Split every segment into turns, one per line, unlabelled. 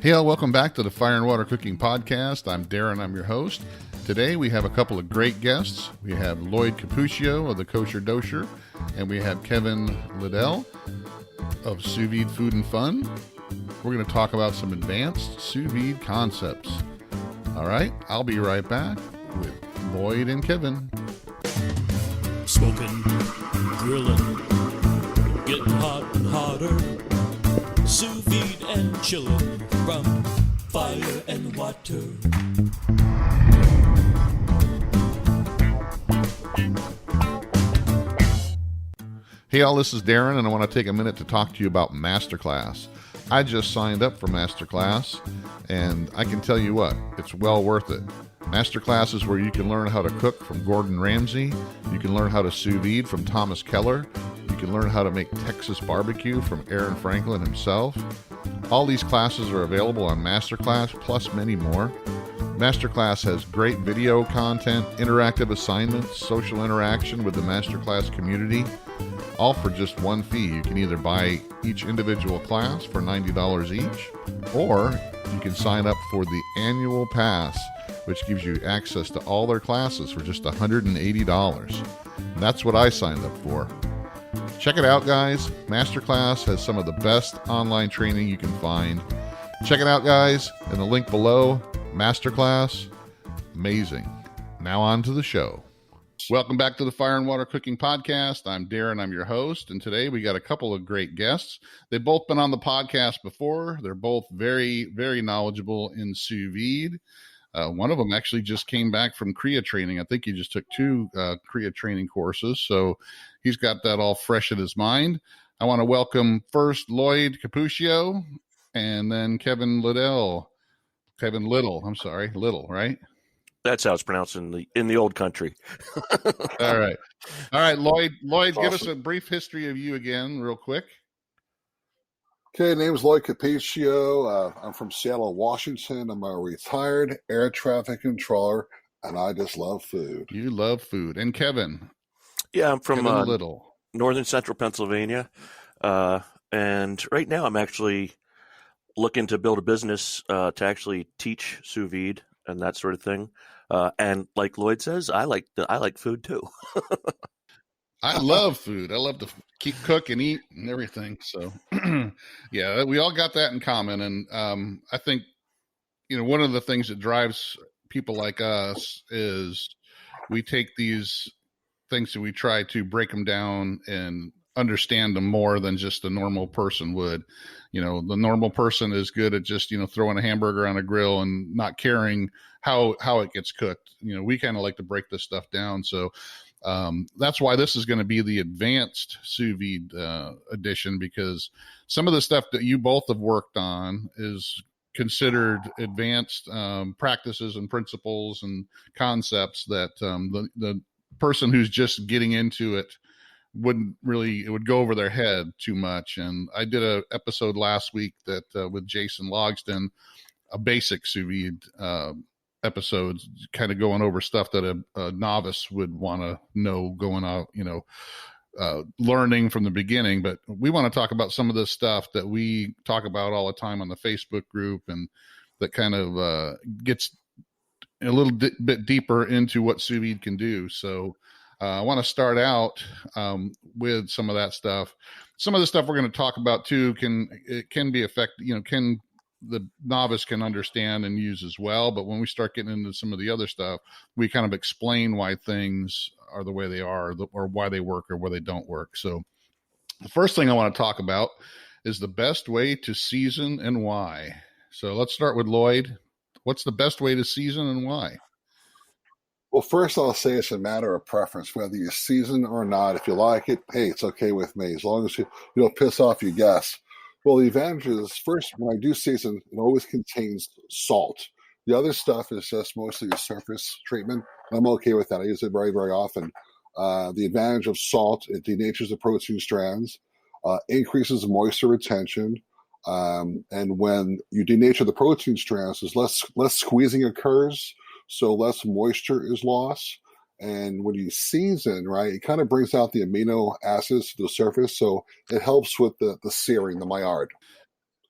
Hey all, welcome back to the Fire and Water Cooking Podcast. I'm Darren, I'm your host. Today we have a couple of great guests. We have Lloyd Cuppicia of the Kosher Dosher, and we have Kevin Liddell of Sous Vide Food and Fun. We're going to talk about some advanced sous vide concepts. All right, I'll be right back with Lloyd and Kevin.
Smoking, grilling, getting hot and hotter, sous vide and chilling from fire and water.
Hey all, this is Darren, and I want to take a minute to talk to you about Masterclass. I just signed up for Masterclass, and I can tell you what, it's well worth it. Masterclass is where you can learn how to cook from Gordon Ramsay, you can learn how to sous vide from Thomas Keller, you can learn how to make Texas barbecue from Aaron Franklin himself. All these classes are available on Masterclass, plus many more. Masterclass has great video content, interactive assignments, social interaction with the Masterclass community, all for just one fee. You can either buy each individual class for $90 each, or you can sign up for the annual pass, which gives you access to all their classes for just $180. And that's what I signed up for. Check it out, guys. Masterclass has some of the best online training you can find. Check it out, guys, in the link below. Masterclass, amazing. Now on to the show. Welcome back to the Fire and Water Cooking Podcast. I'm Darren, I'm your host, and today we got a couple of great guests. They've both been on the podcast before. They're both very, very knowledgeable in sous vide. One of them actually just came back from Kriya training. I think he just took two Kriya training courses, so he's got that all fresh in his mind. I want to welcome first Lloyd Cuppicia and then Kevin Liddell. Kevin Liddell, I'm sorry, Liddell, right?
That's how it's pronounced in the old country.
All right. Lloyd,
Awesome.
Give us a brief history of you again, real quick.
Okay, name's Lloyd Cuppicia. I'm from Seattle, Washington. I'm a retired air traffic controller, and I just love food.
You love food. And Kevin?
Yeah, I'm from
Kevin Liddell.
northern central Pennsylvania. And right now I'm actually looking to build a business to actually teach sous vide and that sort of thing. And like Lloyd says, I like food too.
I love food. I love to cook and eat and everything. So, yeah, we all got that in common. And I think, one of the things that drives people like us is we take these things and we try to break them down and understand them more than just a normal person would. The normal person is good at just, throwing a hamburger on a grill and not caring how it gets cooked. We kind of like to break this stuff down. So, that's why this is going to be the advanced sous vide edition, because some of the stuff that you both have worked on is considered advanced practices and principles and concepts that the person who's just getting into it it would go over their head too much. And I did an episode last week that with Jason Logston, a basic sous vide episodes, kind of going over stuff that a novice would want to know going out, learning from the beginning. But we want to talk about some of this stuff that we talk about all the time on the Facebook group, and that kind of gets a little bit deeper into what sous vide can do. So I want to start out with some of that stuff. Some of the stuff we're going to talk about too can be the novice can understand and use as well. But when we start getting into some of the other stuff, we kind of explain why things are the way they are, or why they work or why they don't work. So the first thing I want to talk about is the best way to season and why. So let's start with Lloyd. What's the best way to season and why?
Well, first I'll say it's a matter of preference, whether you season or not. If you like it, hey, it's okay with me, as long as you don't piss off your guests. Well, the advantage is, first, when I do season, it always contains salt. The other stuff is just mostly a surface treatment. I'm okay with that. I use it very, very often. The advantage of salt, it denatures the protein strands, increases moisture retention, and when you denature the protein strands, there's less squeezing occurs, so less moisture is lost. And when you season, right, it kind of brings out the amino acids to the surface, so it helps with the searing, the maillard.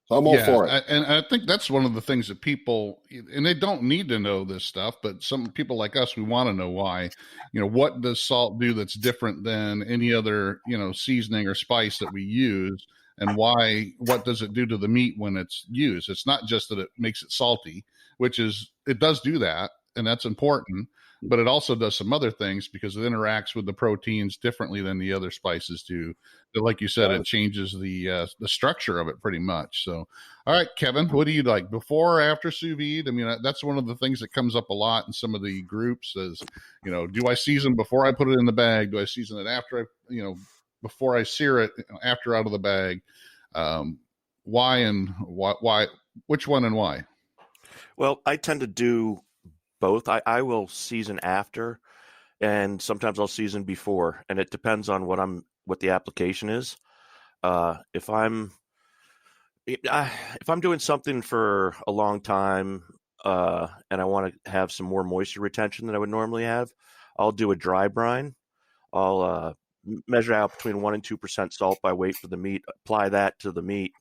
So I'm all for it.
And I think that's one of the things that people, and they don't need to know this stuff, but some people like us, we want to know why. What does salt do that's different than any other, seasoning or spice that we use, and why? What does it do to the meat when it's used? It's not just that it makes it salty, it does do that, and that's important. But it also does some other things because it interacts with the proteins differently than the other spices do. But like you said, it changes the structure of it pretty much. So, all right, Kevin, what do you like, before or after sous vide? I mean, that's one of the things that comes up a lot in some of the groups is, do I season before I put it in the bag? Do I season it after before I sear it, after out of the bag? Why and why? Which one and why?
Well, I tend to do both. I will season after, and sometimes I'll season before, and it depends on what the application is. If I'm doing something for a long time, and I want to have some more moisture retention than I would normally have, I'll do a dry brine. I'll measure out between 1% and 2% salt by weight for the meat, apply that to the meat,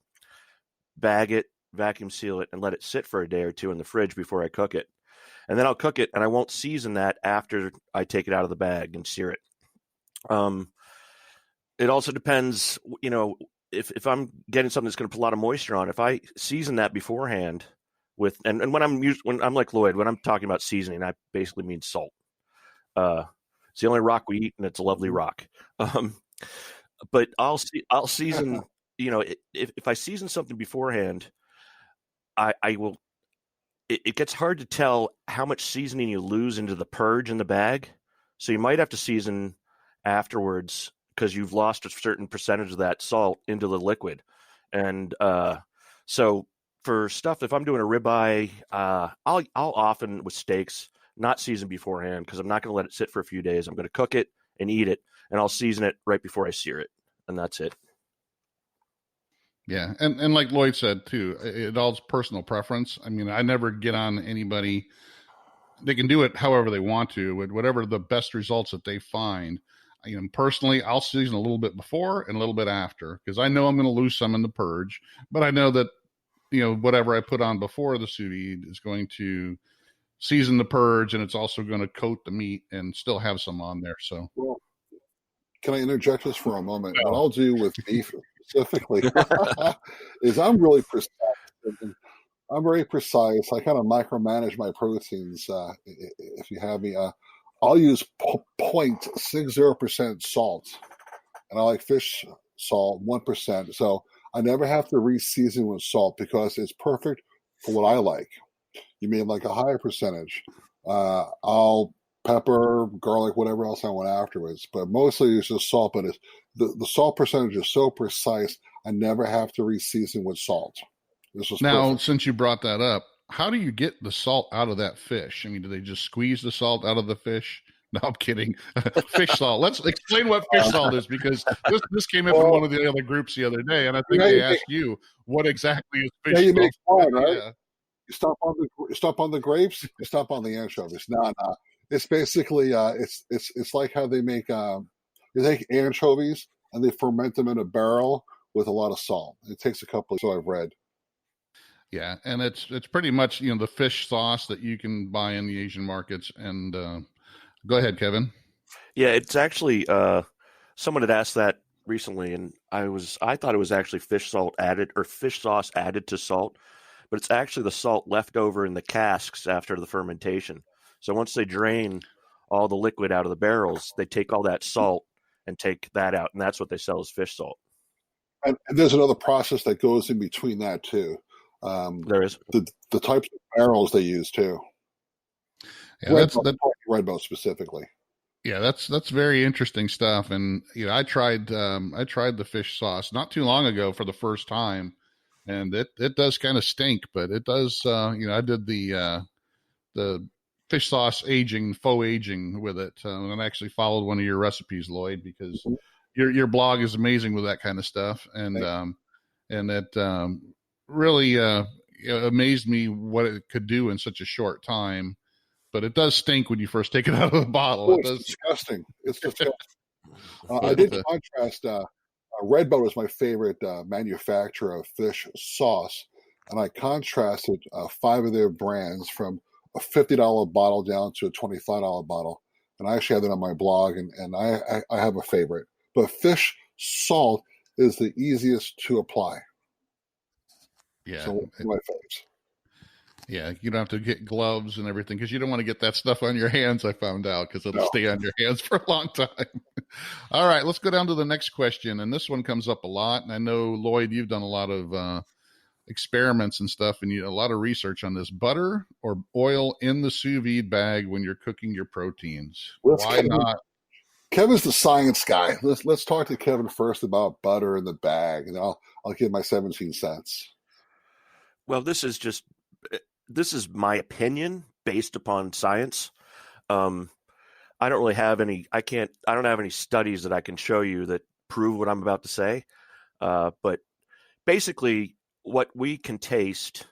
bag it, vacuum seal it, and let it sit for a day or two in the fridge before I cook it. And then I'll cook it, and I won't season that after I take it out of the bag and sear it. It also depends, if I'm getting something that's going to put a lot of moisture on. If I season that beforehand and when I'm like Lloyd, when I'm talking about seasoning, I basically mean salt. It's the only rock we eat, and it's a lovely rock. But I'll season. If I season something beforehand, I will. It gets hard to tell how much seasoning you lose into the purge in the bag. So you might have to season afterwards because you've lost a certain percentage of that salt into the liquid. And so for stuff, if I'm doing a ribeye, I'll often with steaks not season beforehand because I'm not going to let it sit for a few days. I'm going to cook it and eat it, and I'll season it right before I sear it, and that's it.
Yeah, and like Lloyd said too, it all's personal preference. I mean, I never get on anybody. They can do it however they want to, with whatever the best results that they find. Personally, I'll season a little bit before and a little bit after because I know I'm going to lose some in the purge, but I know that whatever I put on before the sous vide is going to season the purge, and it's also going to coat the meat and still have some on there. So,
well, can I interject this for a moment? What I'll do with beef specifically is I'm really precise. I'm very precise. I kind of micromanage my proteins. If you have me, I'll use 0.60% salt, and I like fish salt 1%. So I never have to re-season with salt because it's perfect for what I like. You may like a higher percentage. I'll pepper, garlic, whatever else I want afterwards. But mostly it's just salt. But the salt percentage is so precise, I never have to re-season with salt.
Now,
perfect.
Since you brought that up, how do you get the salt out of that fish? I mean, do they just squeeze the salt out of the fish? No, I'm kidding. Fish salt. Let's explain what fish salt is, because this came in from one of the other groups the other day, and I think they asked you what exactly is fish salt.
You make fun, right? Yeah. You stop on the grapes, you stop on the anchovies. No. It's basically it's like how they make you take anchovies and they ferment them in a barrel with a lot of salt. It takes a couple. So I've read.
Yeah, and it's pretty much the fish sauce that you can buy in the Asian markets. And go ahead, Kevin.
Yeah, it's actually someone had asked that recently, and I thought it was actually fish salt added or fish sauce added to salt, but it's actually the salt left over in the casks after the fermentation. So once they drain all the liquid out of the barrels, they take all that salt and take that out, and that's what they sell as fish salt.
And there's another process that goes in between that too.
There is
the types of barrels they use too.
Yeah,
red boat specifically.
Yeah, that's very interesting stuff. And I tried the fish sauce not too long ago for the first time, and it does kind of stink, but it does. I did the fish sauce faux aging with it, and I actually followed one of your recipes, Lloyd, because your blog is amazing with that kind of stuff, and it really amazed me what it could do in such a short time. But it does stink when you first take it out of the bottle.
It's disgusting. It's disgusting. I did contrast Red Boat is my favorite manufacturer of fish sauce, and I contrasted 5 of their brands from a $50 bottle down to a $25 bottle. And I actually have that on my blog, and I have a favorite. But fish salt is the easiest to apply.
Yeah.
So my favorites.
Yeah, you don't have to get gloves and everything because you don't want to get that stuff on your hands, I found out, because it'll stay on your hands for a long time. All right, let's go down to the next question. And this one comes up a lot. And I know, Lloyd, you've done a lot of experiments and stuff, and a lot of research on this. Butter or oil in the sous vide bag when you're cooking your proteins? Why not?
Kevin's the science guy. Let's talk to Kevin first about butter in the bag, and I'll give my 17 cents.
Well, this is my opinion based upon science. I don't really have any. I don't have any studies that I can show you that prove what I'm about to say. But basically, what we can taste,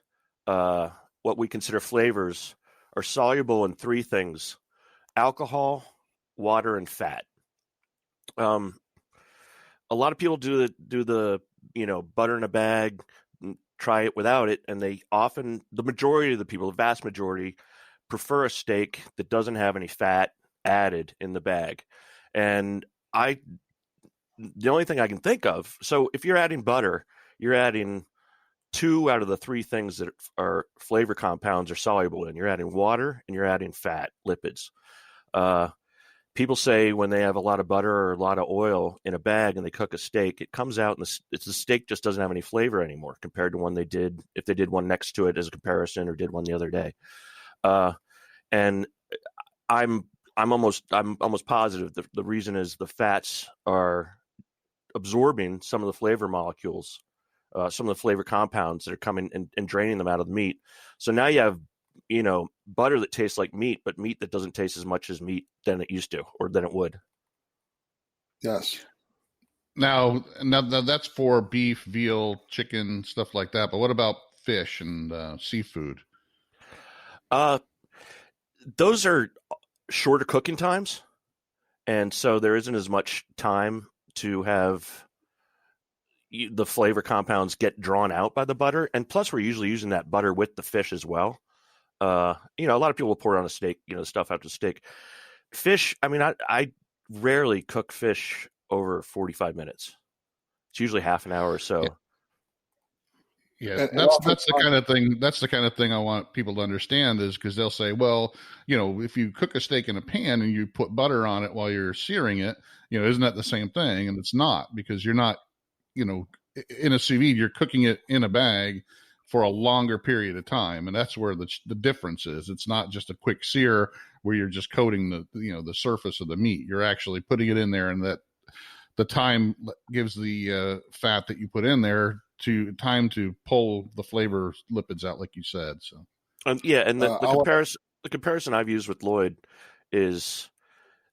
what we consider flavors, are soluble in 3 things: alcohol, water, and fat. A lot of people do the butter in a bag, try it without it, and the majority of the people, the vast majority, prefer a steak that doesn't have any fat added in the bag. And the only thing I can think of, so if you're adding butter, you're adding 2 out of the 3 things that are flavor compounds are soluble in. You're adding water and you're adding fat, lipids. People say when they have a lot of butter or a lot of oil in a bag and they cook a steak, it comes out and the steak just doesn't have any flavor anymore compared to when they did, if they did one next to it as a comparison or did one the other day. And I'm almost positive the reason is the fats are absorbing some of the flavor molecules, some of the flavor compounds that are coming and draining them out of the meat. So now you have, butter that tastes like meat, but meat that doesn't taste as much as meat than it used to, or than it would.
Yes.
Now that's for beef, veal, chicken, stuff like that. But what about fish and seafood?
Those are shorter cooking times, and so there isn't as much time to have the flavor compounds get drawn out by the butter. And plus, we're usually using that butter with the fish as well. A lot of people will pour it on a steak, stuff after steak. Fish, I rarely cook fish over 45 minutes. It's usually half an hour or so.
Yeah, that's the kind of thing. That's the kind of thing I want people to understand, is because they'll say, well, if you cook a steak in a pan and you put butter on it while you're searing it, isn't that the same thing? And it's not, because you're not, in a sous vide, you're cooking it in a bag for a longer period of time, and that's where the difference is. It's not just a quick sear where you're just coating the surface of the meat. You're actually putting it in there, and that the time gives the fat that you put in there time to pull the flavor lipids out, like you said. So,
and the comparison I've used with Lloyd is,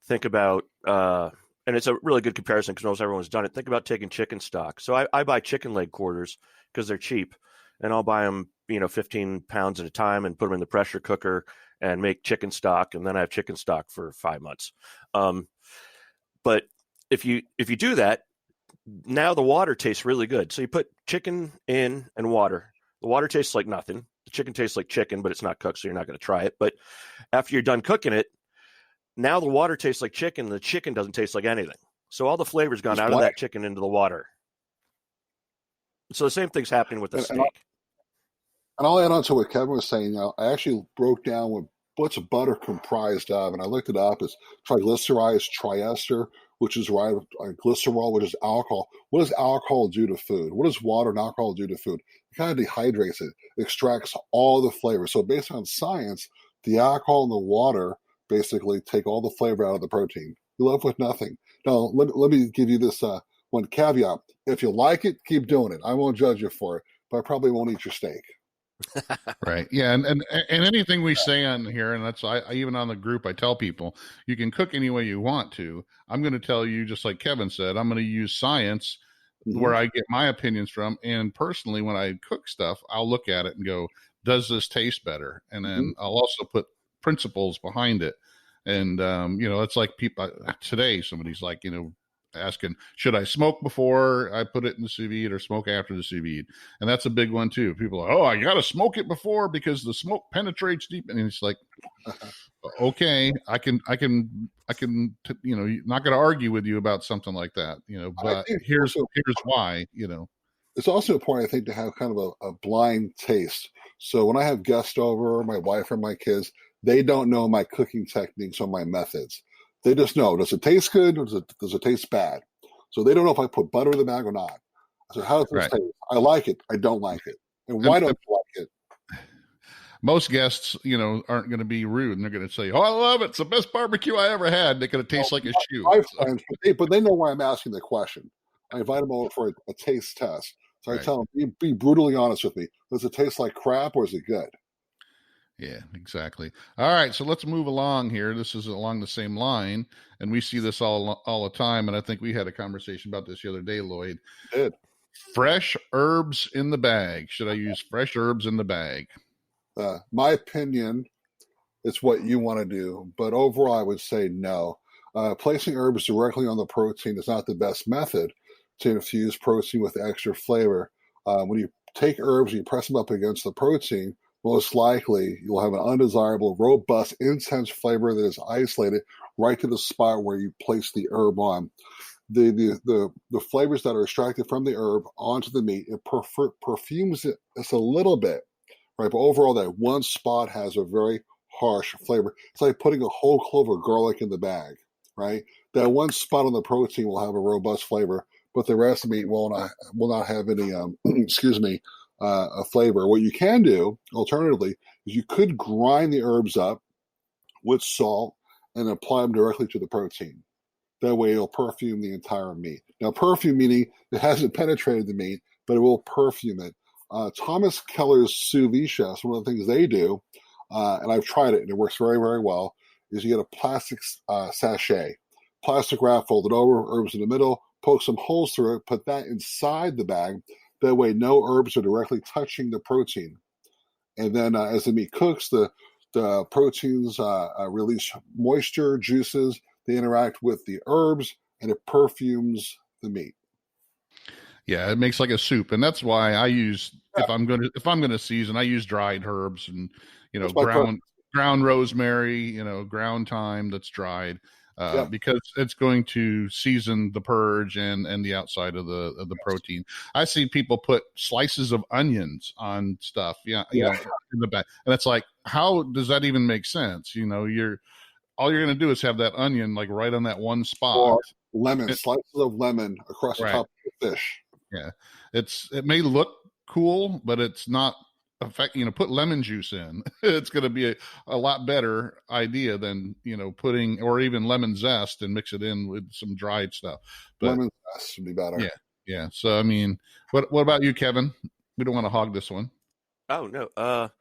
think about, and it's a really good comparison because almost everyone's done it. Think about taking chicken stock. So I buy chicken leg quarters because they're cheap, and I'll buy them, 15 pounds at a time and put them in the pressure cooker and make chicken stock, and then I have chicken stock for 5 months. But if you do that, now the water tastes really good. So you put chicken in and water. The water tastes like nothing. The chicken tastes like chicken, but it's not cooked, so you're not going to try it. But after you're done cooking it, now the water tastes like chicken. The chicken doesn't taste like anything. So all the flavor's gone out of that chicken into the water. So the same thing's happening with the steak.
And I'll add on to what Kevin was saying. I actually broke down what's butter comprised of, and I looked it up. It's triglycerized triester, which is glycerol, which is alcohol. What does alcohol do to food? What does water and alcohol do to food? It kind of dehydrates it, extracts all the flavor. So based on science, the alcohol and the water basically take all the flavor out of the protein. You're left with nothing. Now, let me give you this one caveat. If you like it, keep doing it. I won't judge you for it, but I probably won't eat your steak.
Right. Yeah. And anything we say on here, and that's, I even on the group, I tell people, you can cook any way you want to. I'm going to tell you, just like Kevin said, I'm going to use science where I get my opinions from. And personally, when I cook stuff, I'll look at it and go, does this taste better? And then I'll also put principles behind it. And, it's like people today, somebody's like, asking, should I smoke before I put it in the sous vide or smoke after the sous vide? And that's a big one too. People are, I got to smoke it before because the smoke penetrates deep. And it's like, okay, I can, not going to argue with you about something like that, but here's why,
It's also important, I think, to have kind of a blind taste. So when I have guests over, my wife or my kids, they don't know my cooking techniques or my methods. They just know, does it taste good or does it taste bad? So they don't know if I put butter in the bag or not. I said, how does this taste? I like it. I don't like it. And why don't you like it?
Most guests, aren't going to be rude, and they're going to say, I love it. It's the best barbecue I ever had. They're going to taste like a shoe.
My friends, but they know why I'm asking the question. I invite them over for a taste test. So I tell them, be brutally honest with me. Does it taste like crap or is it good?
Yeah, exactly. All right, so let's move along here. This is along the same line, and we see this all the time, and I think we had a conversation about this the other day, Lloyd.
We did.
Fresh herbs in the bag. Should I use fresh herbs in the bag?
My opinion, it's what you want to do, but overall I would say no. Placing herbs directly on the protein is not the best method to infuse protein with extra flavor. When you take herbs and you press them up against the protein, most likely you'll have an undesirable, robust, intense flavor that is isolated right to the spot where you place the herb on. The flavors that are extracted from the herb onto the meat, it perfumes it just a little bit, right? But overall, that one spot has a very harsh flavor. It's like putting a whole clove of garlic in the bag, right? That one spot on the protein will have a robust flavor, but the rest of the meat will not have any, a flavor. What you can do, alternatively, is you could grind the herbs up with salt and apply them directly to the protein. That way it'll perfume the entire meat. Now, perfume meaning it hasn't penetrated the meat, but it will perfume it. Thomas Keller's Sous Vide chefs, one of the things they do, and I've tried it and it works very, very well, is you get a plastic sachet, plastic wrap folded over, herbs in the middle, poke some holes through it, put that inside the bag. That way no herbs are directly touching the protein. And then as the meat cooks, the proteins release moisture, juices, they interact with the herbs, and it perfumes the meat.
Yeah, it makes like a soup, and that's why I use if I'm gonna season, I use dried herbs and ground rosemary, ground thyme that's dried, because it's going to season the purge and the outside of the protein. I see people put slices of onions on stuff, in the back, and it's like, how does that even make sense? All you're going to do is have that onion like right on that one spot.
Or lemon, slices of lemon across the top of the fish.
Yeah, it may look cool, but it's not put lemon juice in. It's going to be a lot better idea than putting, or even lemon zest and mix it in with some dried stuff. But
lemon zest would be better.
Yeah. So I mean, what about you, Kevin? We don't want to hog this one.
Oh no,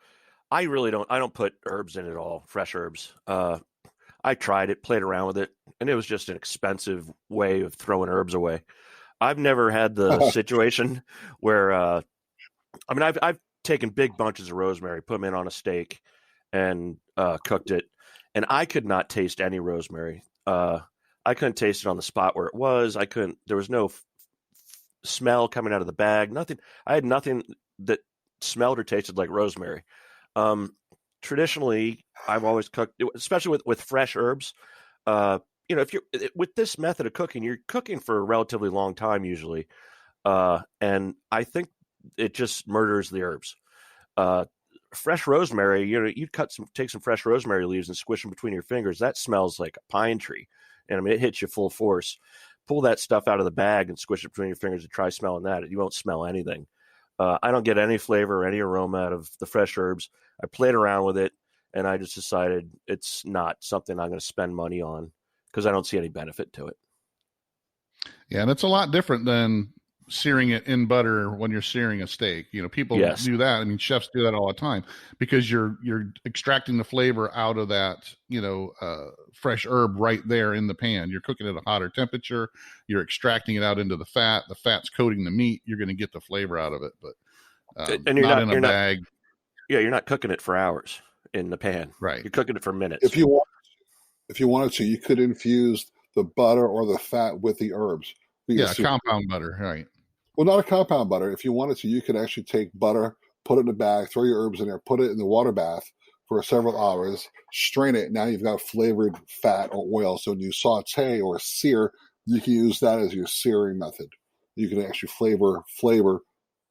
I really don't. I don't put herbs in at all. Fresh herbs. I tried it, played around with it, and it was just an expensive way of throwing herbs away. I've never had the situation where, I've taken big bunches of rosemary, put them in on a steak, and cooked it, and I could not taste any rosemary. I couldn't taste it on the spot where it was. There was no smell coming out of the bag. Nothing. I had nothing that smelled or tasted like rosemary. Traditionally, I've always cooked, especially with fresh herbs. If you're with this method of cooking, you're cooking for a relatively long time usually, and I think it just murders the herbs. Fresh rosemary, you take some fresh rosemary leaves and squish them between your fingers. That smells like a pine tree, and I mean it hits you full force. Pull that stuff out of the bag and squish it between your fingers and try smelling that. You won't smell anything. I don't get any flavor or any aroma out of the fresh herbs. I played around with it, and I just decided it's not something I'm going to spend money on because I don't see any benefit to it.
Yeah, and it's a lot different than searing it in butter when you're searing a steak. People do that. I mean, chefs do that all the time because you're extracting the flavor out of that, fresh herb right there in the pan. You're cooking at a hotter temperature. You're extracting it out into the fat. The fat's coating the meat. You're going to get the flavor out of it, but
and you're
not in a bag.
You're not cooking it for hours in the pan.
Right.
You're cooking it for minutes.
If you wanted to, you could infuse the butter or the fat with the herbs.
Yeah, compound butter, right?
Well, not a compound butter. If you wanted to, you could actually take butter, put it in a bag, throw your herbs in there, put it in the water bath for several hours, strain it. Now you've got flavored fat or oil. So when you saute or sear, you can use that as your searing method. You can actually flavor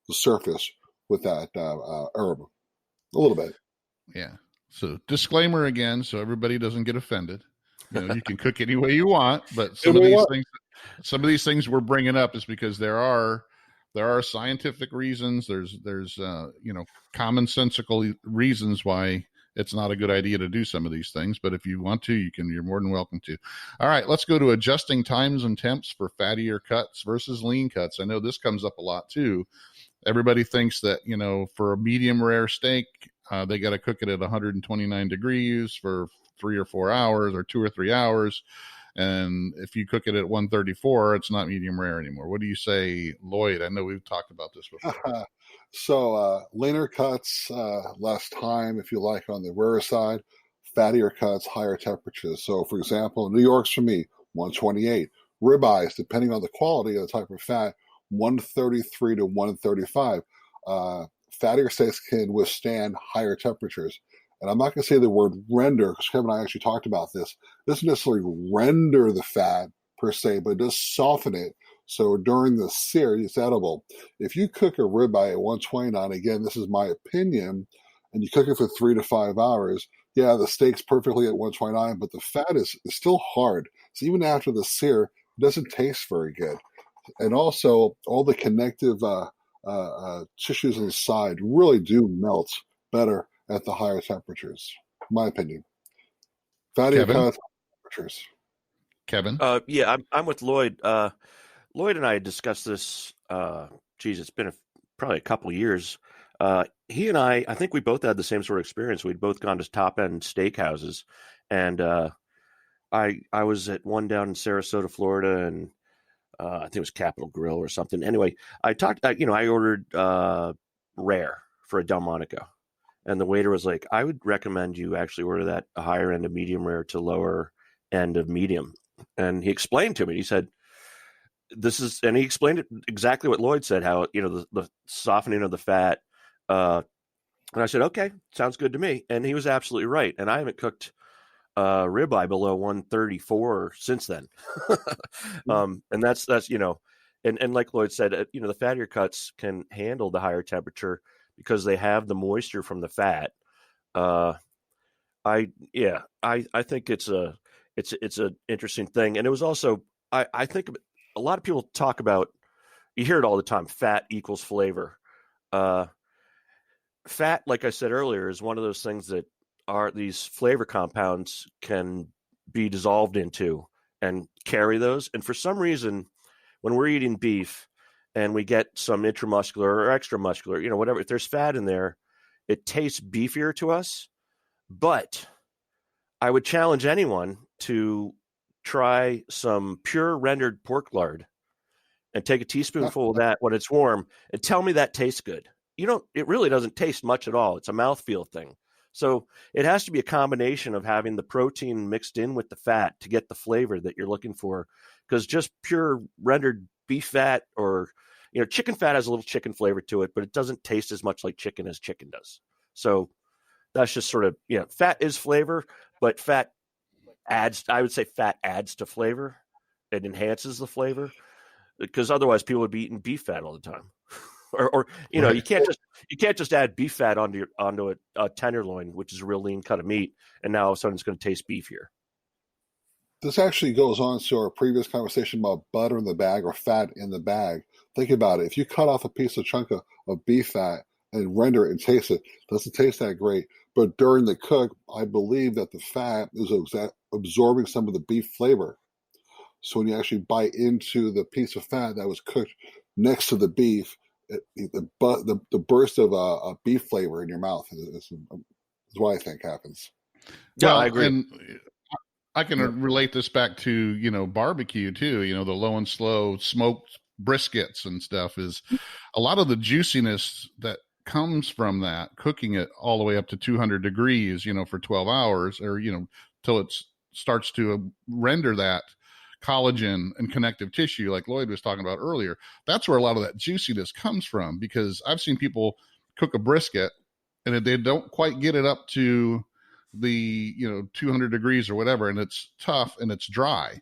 the surface with that herb a little bit.
Yeah. So disclaimer again, so everybody doesn't get offended. You can cook any way you want, but some of these things we're bringing up is because there are scientific reasons. There's commonsensical reasons why it's not a good idea to do some of these things. But if you want to, you're more than welcome to. All right, let's go to adjusting times and temps for fattier cuts versus lean cuts. I know this comes up a lot too. Everybody thinks that, for a medium rare steak, they got to cook it at 129 degrees for 3 or 4 hours or 2 or 3 hours. And if you cook it at 134, it's not medium rare anymore. What do you say, Lloyd? I know we've talked about this before.
So leaner cuts, less time, if you like, on the rarer side. Fattier cuts, higher temperatures. So, for example, New York's for me, 128. Ribeyes, depending on the quality of the type of fat, 133 to 135. Fattier steaks can withstand higher temperatures. And I'm not going to say the word render, because Kevin and I actually talked about this. It doesn't necessarily render the fat per se, but it does soften it. So during the sear, it's edible. If you cook a ribeye at 129, again, this is my opinion, and you cook it for 3 to 5 hours, yeah, the steak's perfectly at 129, but the fat is still hard. So even after the sear, it doesn't taste very good. And also, all the connective tissues inside really do melt better at the higher temperatures, in my opinion. Fatty cuts, temperatures.
Kevin?
Yeah, I'm with Lloyd. Lloyd and I had discussed this. It's been probably a couple of years. He and I think we both had the same sort of experience. We'd both gone to top end steakhouses, and I was at one down in Sarasota, Florida, and I think it was Capitol Grill or something. Anyway, I ordered rare for a Delmonico, and the waiter was like, "I would recommend you actually order that a higher end of medium rare to lower end of medium." And he explained to me. He said, and he explained it exactly what Lloyd said, how, the softening of the fat. And I said, okay, sounds good to me. And he was absolutely right. And I haven't cooked ribeye below 134 since then. And that's, and like Lloyd said, the fattier cuts can handle the higher temperature because they have the moisture from the fat. I think it's an interesting thing. And it was also, I think a lot of people talk about, you hear it all the time, fat equals flavor. Fat, like I said earlier, is one of those things that these flavor compounds can be dissolved into and carry those. And for some reason, when we're eating beef and we get some intramuscular or extramuscular, whatever, if there's fat in there, it tastes beefier to us. But I would challenge anyone to try some pure rendered pork lard and take a teaspoonful of that when it's warm and tell me that tastes good. It really doesn't taste much at all. It's a mouthfeel thing. So it has to be a combination of having the protein mixed in with the fat to get the flavor that you're looking for. Because just pure rendered beef fat or, chicken fat has a little chicken flavor to it, but it doesn't taste as much like chicken as chicken does. So that's just sort of, fat is flavor, but fat adds to flavor. It enhances the flavor, because otherwise people would be eating beef fat all the time. or right. you can't just add beef fat onto a tenderloin, which is a real lean cut of meat, and now all of a sudden it's going to taste beefier.
This actually goes on to our previous conversation about butter in the bag or fat in the bag. Think about it. If you cut off a chunk of beef fat and render it and taste it, it doesn't taste that great. But during the cook, I believe that the fat is absorbing some of the beef flavor. So when you actually bite into the piece of fat that was cooked next to the beef, the burst of beef flavor in your mouth is what I think happens.
Yeah, well, I agree.
And I can relate this back to, barbecue too, the low and slow smoked briskets and stuff. Is a lot of the juiciness that comes from that, cooking it all the way up to 200 degrees, for 12 hours or, till it starts to render that collagen and connective tissue, like Lloyd was talking about earlier, that's where a lot of that juiciness comes from. Because I've seen people cook a brisket and they don't quite get it up to the 200 degrees or whatever, and it's tough and it's dry,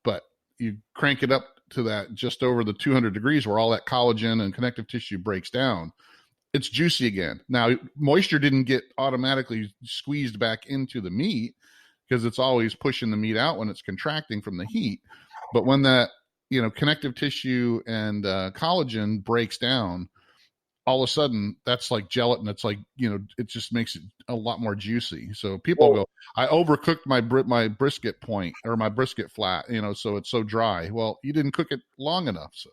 but you crank it up to that just over the 200 degrees where all that collagen and connective tissue breaks down, it's juicy again. Now, moisture didn't get automatically squeezed back into the meat because it's always pushing the meat out when it's contracting from the heat. But when that, connective tissue and collagen breaks down, all of a sudden that's like gelatin. It's like, it just makes it a lot more juicy. So people go, I overcooked my brisket point or my brisket flat, so it's so dry. Well, you didn't cook it long enough. So,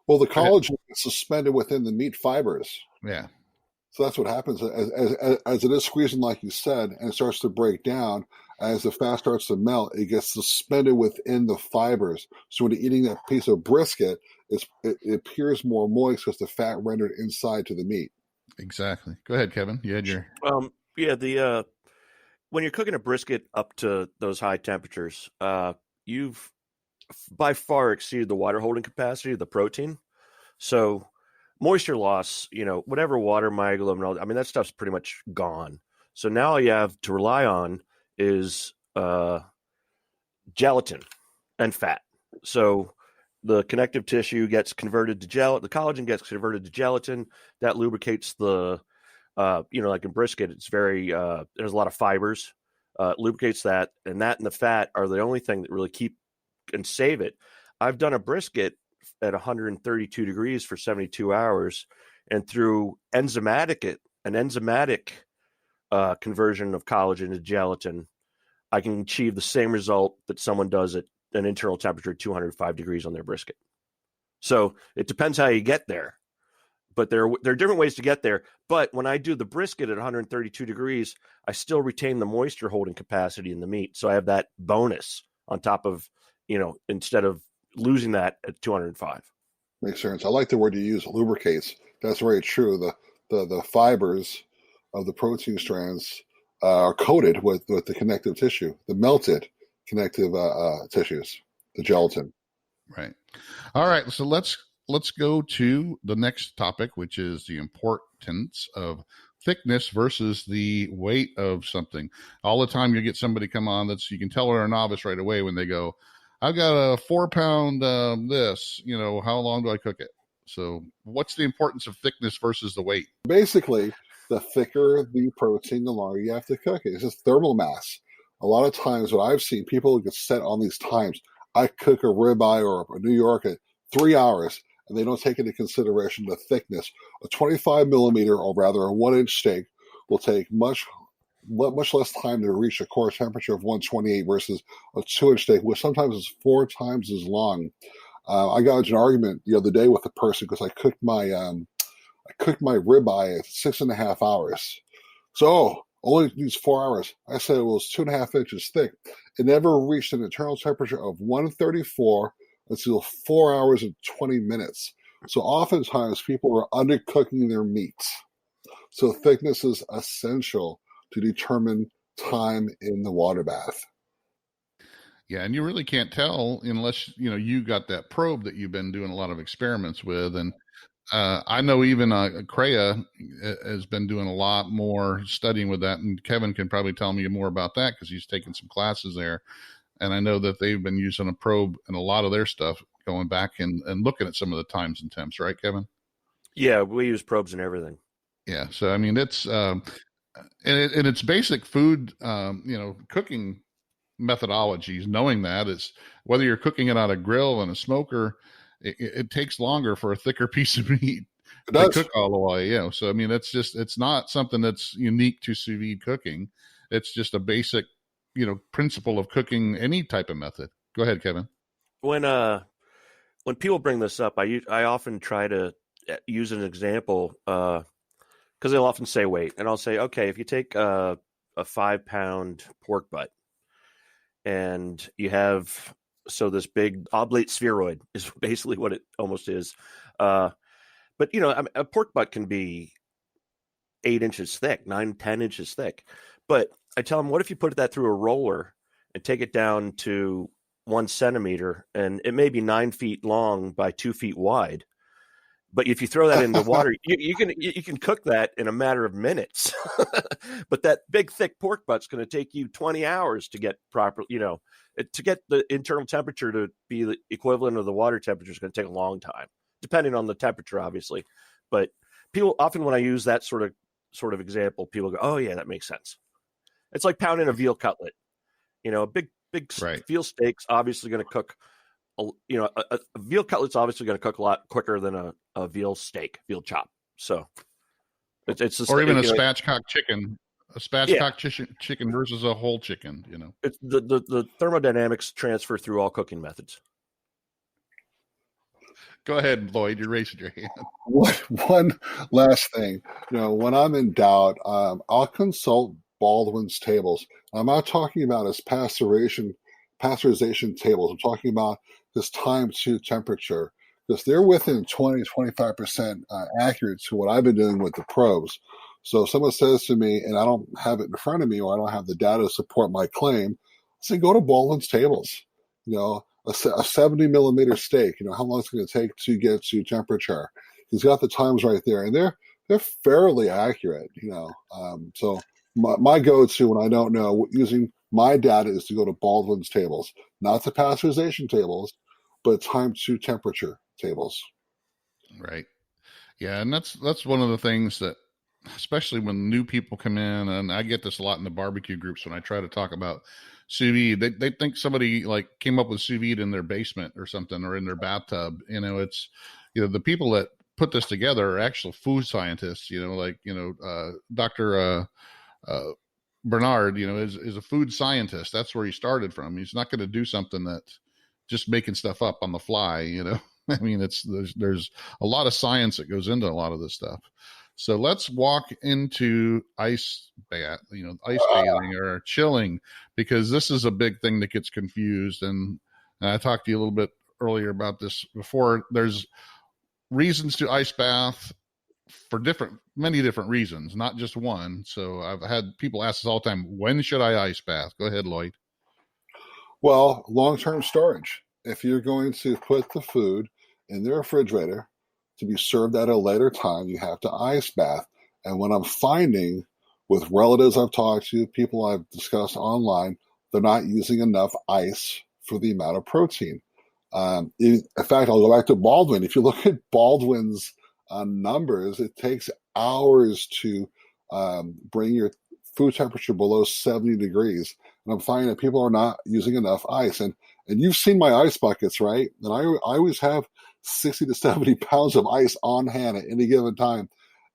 well, the collagen is suspended within the meat fibers.
Yeah.
So that's what happens as it is squeezing, like you said, and it starts to break down. As the fat starts to melt, it gets suspended within the fibers. So when you're eating that piece of brisket, it appears more moist because the fat rendered inside to the meat.
Exactly. Go ahead, Kevin. You had your
when you're cooking a brisket up to those high temperatures, you've by far exceeded the water holding capacity of the protein. So moisture loss, whatever water microbiome, that stuff's pretty much gone. So now all you have to rely on is gelatin and fat. So the connective tissue gets converted to the collagen gets converted to gelatin. That lubricates the, like in brisket, it's very, there's a lot of fibers, lubricates that, and the fat are the only thing that really keep and save it. I've done a brisket at 132 degrees for 72 hours, and through an enzymatic conversion of collagen to gelatin, I can achieve the same result that someone does at an internal temperature of 205 degrees on their brisket. So it depends how you get there, but there are different ways to get there. But when I do the brisket at 132 degrees, I still retain the moisture holding capacity in the meat. So I have that bonus on top of, instead of losing that at 205.
Makes sense. I like the word you use, lubricates. That's very true. The fibers of the protein strands are coated with the connective tissue, the melted connective tissues, the gelatin.
Right. All right. So let's go to the next topic, which is the importance of thickness versus the weight of something. All the time you get somebody come on you can tell they're a novice right away when they go, I've got a 4-pound this, how long do I cook it? So what's the importance of thickness versus the weight?
Basically, the thicker the protein, the longer you have to cook it. It's just thermal mass. A lot of times what I've seen, people get set on these times. I cook a ribeye or a New York at 3 hours, and they don't take into consideration the thickness. A 25 millimeter, or rather a 1-inch steak, will take much less time to reach a core temperature of 128 versus a 2-inch steak, which sometimes is 4 times as long. I got into an argument the other day with a person because I cooked my ribeye at 6.5 hours. So only needs 4 hours. I said it was 2.5 inches thick. It never reached an internal temperature of 134 until 4 hours and 20 minutes. So oftentimes people are undercooking their meats. So thickness is essential to determine time in the water bath.
Yeah, and you really can't tell unless you got that probe that you've been doing a lot of experiments with. And I know even Crea has been doing a lot more studying with that, and Kevin can probably tell me more about that because he's taken some classes there. And I know that they've been using a probe in a lot of their stuff, going back and looking at some of the times and temps, right, Kevin?
Yeah, we use probes and everything.
Yeah, so it's and it's basic food, cooking methodologies. Knowing that is whether you're cooking it on a grill and a smoker, it takes longer for a thicker piece of meat to cook all the way. So it's not something that's unique to sous vide cooking. It's just a basic, principle of cooking any type of method. Go ahead, Kevin.
When people bring this up, I often try to use an example because they'll often say weight, and I'll say, okay, if you take a 5-pound pork butt and you have this big oblate spheroid is basically what it almost is, but a pork butt can be 8 inches thick, 9-10 inches thick. But I tell them, what if you put that through a roller and take it down to 1 centimeter, and it may be 9 feet long by 2 feet wide. But if you throw that in the water, you can cook that in a matter of minutes. But that big thick pork butt's going to take you 20 hours to get proper, to get the internal temperature to be the equivalent of the water temperature is going to take a long time, depending on the temperature, obviously. But people often, when I use that sort of example, people go, "Oh yeah, that makes sense." It's like pounding a veal cutlet. A big
Right.
veal steak's obviously going to cook. A veal cutlet's obviously going to cook a lot quicker than a veal steak, veal chop. So it's just,
or even a spatchcock chicken, chicken versus a whole chicken.
It's the thermodynamics transfer through all cooking methods.
Go ahead, Lloyd. You're raising your hand.
One last thing, when I'm in doubt, I'll consult Baldwin's tables. I'm not talking about his pasteurization tables. I'm talking about his time to temperature, because they're within 20-25% accurate to what I've been doing with the probes. So if someone says to me, and I don't have it in front of me, or I don't have the data to support my claim, I say go to Baldwin's tables. A 70 millimeter steak, how long it's going to take to get to temperature. He's got the times right there, and they're fairly accurate. So my go-to when I don't know, using my data, is to go to Baldwin's tables, not the pasteurization tables, but time to temperature tables.
Right. Yeah, and that's one of the things that, especially when new people come in, and I get this a lot in the barbecue groups when I try to talk about sous vide, they think somebody like came up with sous vide in their basement or something, or in their bathtub. It's the people that put this together are actual food scientists. Dr. Bernard, is a food scientist. That's where he started from. He's not going to do something that's just making stuff up on the fly. I mean, there's a lot of science that goes into a lot of this stuff. So let's walk into ice bathing or chilling, because this is a big thing that gets confused. And I talked to you a little bit earlier about this before. There's reasons to ice bath for many different reasons, not just one. So I've had people ask us all the time, when should I ice bath? Go ahead, Lloyd.
Well, long-term storage. If you're going to put the food in the refrigerator to be served at a later time, you have to ice bath. And what I'm finding with relatives I've talked to, people I've discussed online, they're not using enough ice for the amount of protein. In fact, I'll go back to Baldwin. If you look at Baldwin's numbers, it takes hours to bring your food temperature below 70 degrees. And I'm finding that people are not using enough ice. And you've seen my ice buckets, right? And I always have 60 to 70 pounds of ice on hand at any given time.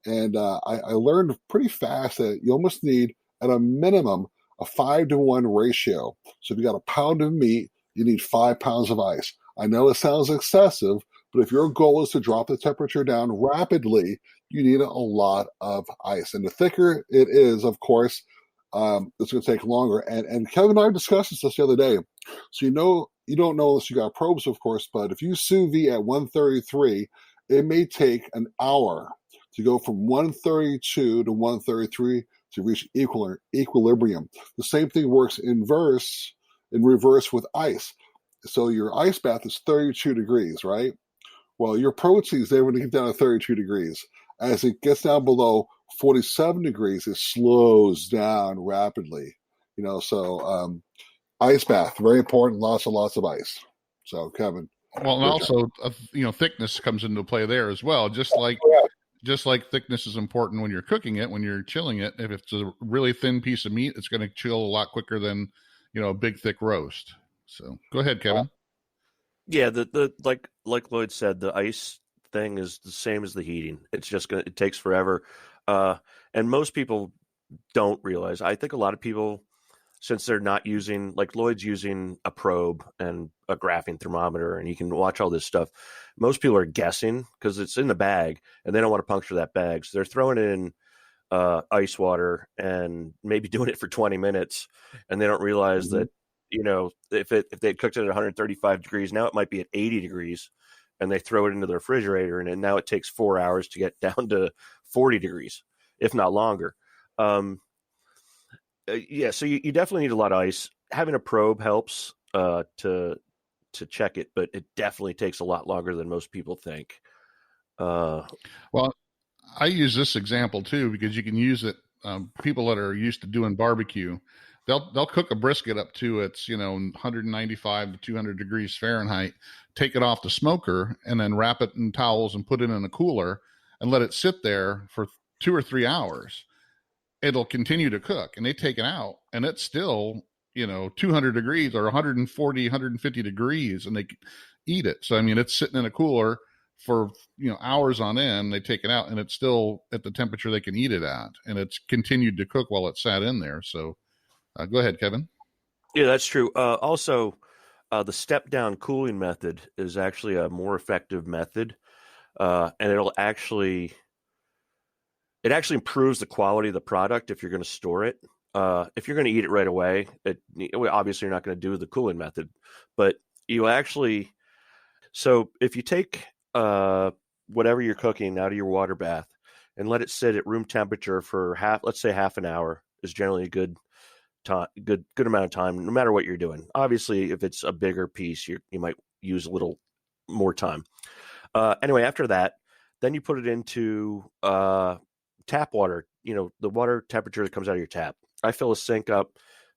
And I learned pretty fast that you almost need, at a minimum, a 5-to-1 ratio. So if you got a pound of meat, you need 5 pounds of ice. I know it sounds excessive, but if your goal is to drop the temperature down rapidly, you need a lot of ice. And the thicker it is, of course, it's going to take longer. And Kevin and I discussed this the other day. So you don't know unless you got probes, of course, but if you sous vide at 133, it may take an hour to go from 132 to 133 to reach equilibrium. The same thing works in reverse with ice. So your ice bath is 32 degrees, right? Well, your proteins, they want to get down to 32 degrees. As it gets down below 47 degrees, it slows down rapidly. So ice bath, very important, lots and lots of ice. So, Kevin.
Well, and also, thickness comes into play there as well. Just like thickness is important when you're cooking it, when you're chilling it. If it's a really thin piece of meat, it's going to chill a lot quicker than, a big, thick roast. So go ahead, Kevin.
Yeah, the like Lloyd said, the ice thing is the same as the heating. It's just it takes forever. And most people don't realize. I think a lot of people, since they're not using, like Lloyd's using a probe and a graphing thermometer, and you can watch all this stuff. Most people are guessing because it's in the bag, and they don't want to puncture that bag. So they're throwing in ice water and maybe doing it for 20 minutes, and they don't realize that, if they cooked it at 135 degrees, now it might be at 80 degrees, and they throw it into the refrigerator, and now it takes 4 hours to get down to 40 degrees, if not longer. So you definitely need a lot of ice. Having a probe helps. to check it, but it definitely takes a lot longer than most people think.
Well, I use this example too because you can use it. People that are used to doing barbecue, they'll cook a brisket up to its 195 to 200 degrees Fahrenheit, take it off the smoker, and then wrap it in towels and put it in a cooler and let it sit there for 2 or 3 hours. It'll continue to cook, and they take it out, and it's still 200 degrees or 140, 150 degrees, and they eat it. So I mean, it's sitting in a cooler for hours on end. They take it out, and it's still at the temperature they can eat it at, and it's continued to cook while it sat in there. So go ahead, Kevin.
Yeah, that's true. Also, the step down cooling method is actually a more effective method, and it actually improves the quality of the product if you're going to store it. If you're going to eat it right away, obviously you're not going to do the cooling method, but you actually. So if you take whatever you're cooking out of your water bath and let it sit at room temperature for let's say half an hour is generally a good time, good amount of time, no matter what you're doing. Obviously, if it's a bigger piece, you might use a little more time. Anyway, after that, then you put it into tap water, the water temperature that comes out of your tap. I fill a sink up,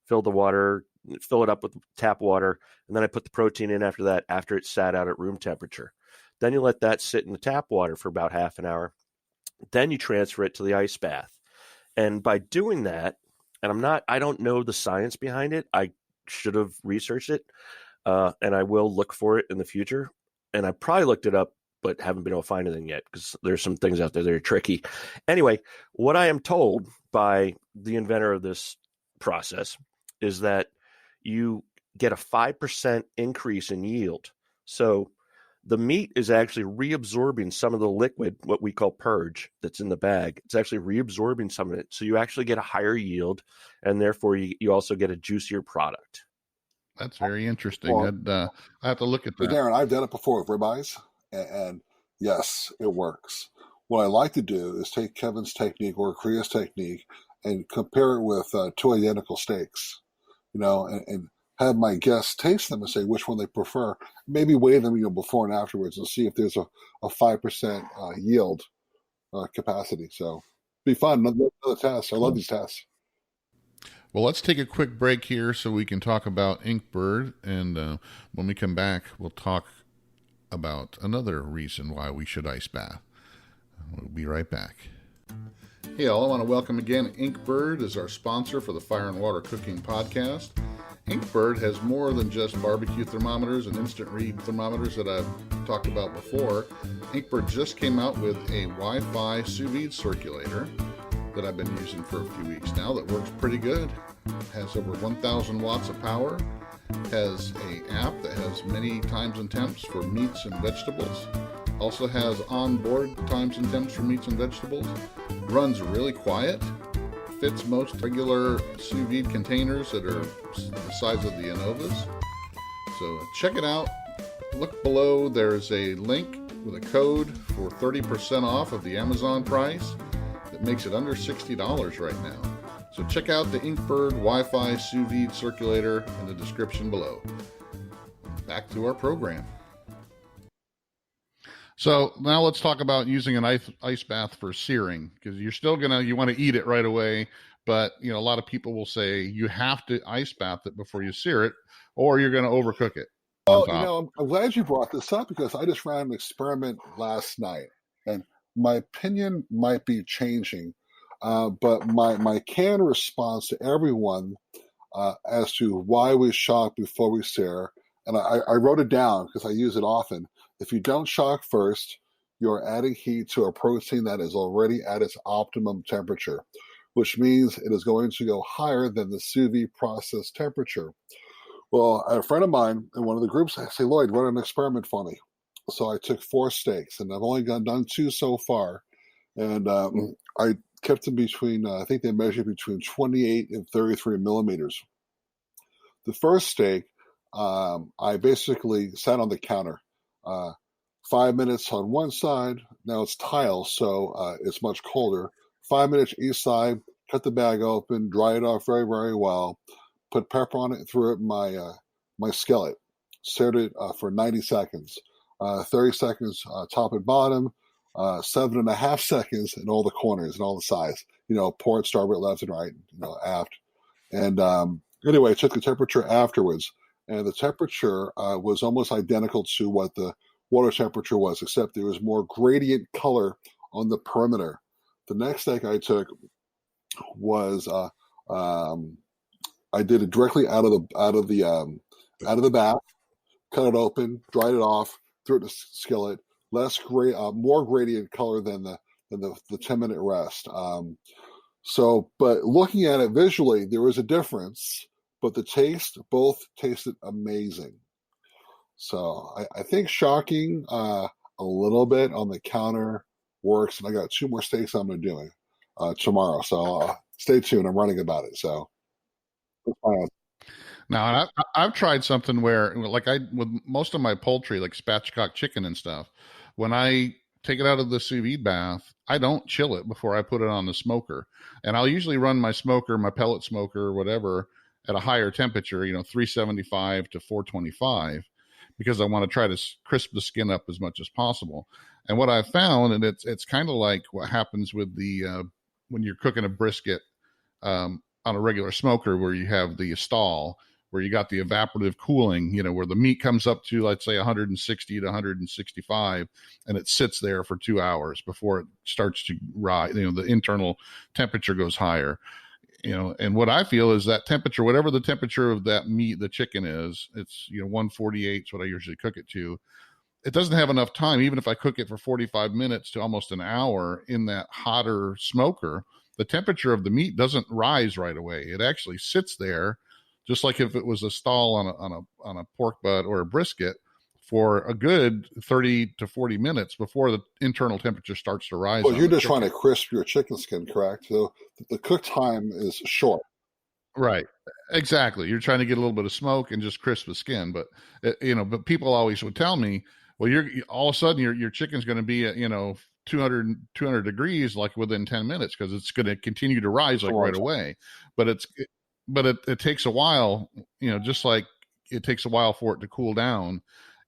fill it up with tap water, and then I put the protein in after that, after it's sat out at room temperature. Then you let that sit in the tap water for about half an hour. Then you transfer it to the ice bath. And by doing that, and I don't know the science behind it. I should have researched it, and I will look for it in the future. And I probably looked it up, but haven't been able to find anything yet because there's some things out there that are tricky. Anyway, what I am told by the inventor of this process is that you get a 5% increase in yield. So the meat is actually reabsorbing some of the liquid, what we call purge, that's in the bag. It's actually reabsorbing some of it. So you actually get a higher yield, and therefore you also get a juicier product.
That's very interesting. I have to look at that.
Darren, I've done it before with ribeyes, and yes, it works. What I like to do is take Kevin's technique or Kriya's technique and compare it with 2 identical steaks, and have my guests taste them and say which one they prefer. Maybe weigh them, before and afterwards, and see if there's a 5% yield capacity. So be fun. Another test. I love these tests.
Well, let's take a quick break here so we can talk about Inkbird, and when we come back, we'll talk about another reason why we should ice bath. We'll be right back. Hey, all, I want to welcome again Inkbird as our sponsor for the Fire and Water Cooking Podcast. Inkbird has more than just barbecue thermometers and instant read thermometers that I've talked about before. Inkbird just came out with a Wi-Fi sous vide circulator that I've been using for a few weeks now that works pretty good. It has over 1,000 watts of power. Has an app that has many times and temps for meats and vegetables. Also has onboard times and temps for meats and vegetables. Runs really quiet. Fits most regular sous vide containers that are the size of the Innovas. So check it out. Look below. There's a link with a code for 30% off of the Amazon price that makes it under $60 right now. So check out the Inkbird Wi-Fi sous vide circulator in the description below. Back to our program. So now let's talk about using an ice bath for searing, because you're still you want to eat it right away, but a lot of people will say you have to ice bath it before you sear it, or you're going to overcook it.
Well, I'm glad you brought this up, because I just ran an experiment last night, and my opinion might be changing, but my canned response to everyone as to why we shock before we sear, and I wrote it down because I use it often. If you don't shock first, you're adding heat to a protein that is already at its optimum temperature, which means it is going to go higher than the sous vide process temperature. Well, a friend of mine in one of the groups said, Lloyd, run an experiment for me. So I took 4 steaks, and I've only done 2 so far. And I kept them between, I think they measured between 28 and 33 millimeters. The first steak, I basically sat on the counter. 5 minutes on one side. Now it's tile, so it's much colder. 5 minutes each side. Cut the bag open, dry it off very, very well. Put pepper on it, threw it in my my skillet, seared it for 90 seconds, 30 seconds top and bottom, 7.5 seconds in all the corners and all the sides. Port, starboard, left, and right, aft. And anyway, I took the temperature afterwards, and the temperature was almost identical to what the water temperature was, except there was more gradient color on the perimeter. The next steak I took was I did it directly out of the bath, cut it open, dried it off, threw it in the skillet. More gradient color than the 10-minute rest. But looking at it visually, there was a difference, but the taste, both tasted amazing. So I think shocking a little bit on the counter works, and I got 2 more steaks I'm going to do tomorrow. So stay tuned. I'm running about it. So that's my answer.
Now, I've tried something where, like with most of my poultry, like spatchcock chicken and stuff, when I take it out of the sous vide bath, I don't chill it before I put it on the smoker. And I'll usually run my smoker, my pellet smoker or whatever, at a higher temperature, 375 to 425, because I want to try to crisp the skin up as much as possible. And what I've found, and it's kind of like what happens with the when you're cooking a brisket on a regular smoker, where you have the stall, where you got the evaporative cooling, where the meat comes up to, let's say, 160 to 165, and it sits there for 2 hours before it starts to rise. The internal temperature goes higher. And what I feel is that temperature, whatever the temperature of that meat, the chicken is, it's 148 is what I usually cook it to. It doesn't have enough time, even if I cook it for 45 minutes to almost an hour in that hotter smoker, the temperature of the meat doesn't rise right away. It actually sits there, just like if it was a stall on a pork butt or a brisket, for a good 30 to 40 minutes before the internal temperature starts to rise.
Well, you're just trying to crisp your chicken skin, correct? So the cook time is short.
Right. Exactly. You're trying to get a little bit of smoke and just crisp the skin. But, but people always would tell me, well, all of a sudden your chicken's going to be at, 200 degrees, like within 10 minutes, because it's going to continue to rise like right away. But it takes a while, just like it takes a while for it to cool down.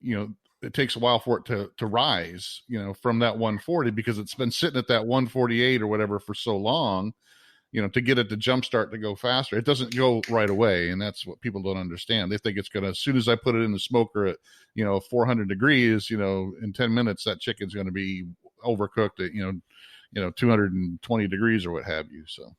It takes a while for it to rise, from that 140, because it's been sitting at that 148 or whatever for so long, to get it to jumpstart to go faster. It doesn't go right away. And that's what people don't understand. They think it's going to, as soon as I put it in the smoker at, 400 degrees, in 10 minutes, that chicken's going to be overcooked at, 220 degrees or what have you. So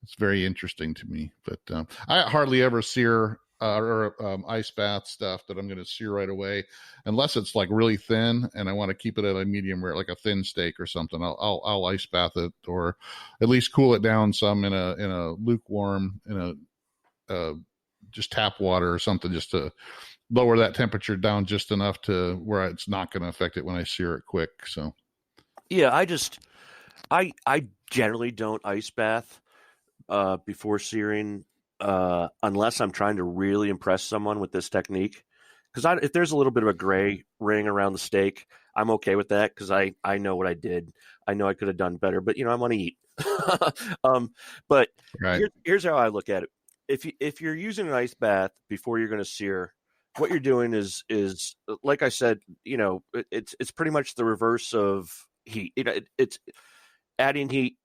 it's very interesting to me, but I hardly ever sear ice bath stuff that I'm going to sear right away, unless it's like really thin and I want to keep it at a medium rare, like a thin steak or something. I'll ice bath it, or at least cool it down some in a lukewarm, just tap water or something, just to lower that temperature down just enough to where it's not going to affect it when I sear it quick. So
yeah, I generally don't ice bath before searing, unless I'm trying to really impress someone with this technique. Because if there's a little bit of a gray ring around the steak, I'm okay with that, because I know what I did. I know I could have done better, but I want to eat. But
right.
Here's how I look at it. If you're using an ice bath before you're going to sear, what you're doing is like I said, it's pretty much the reverse of heat. It's adding heat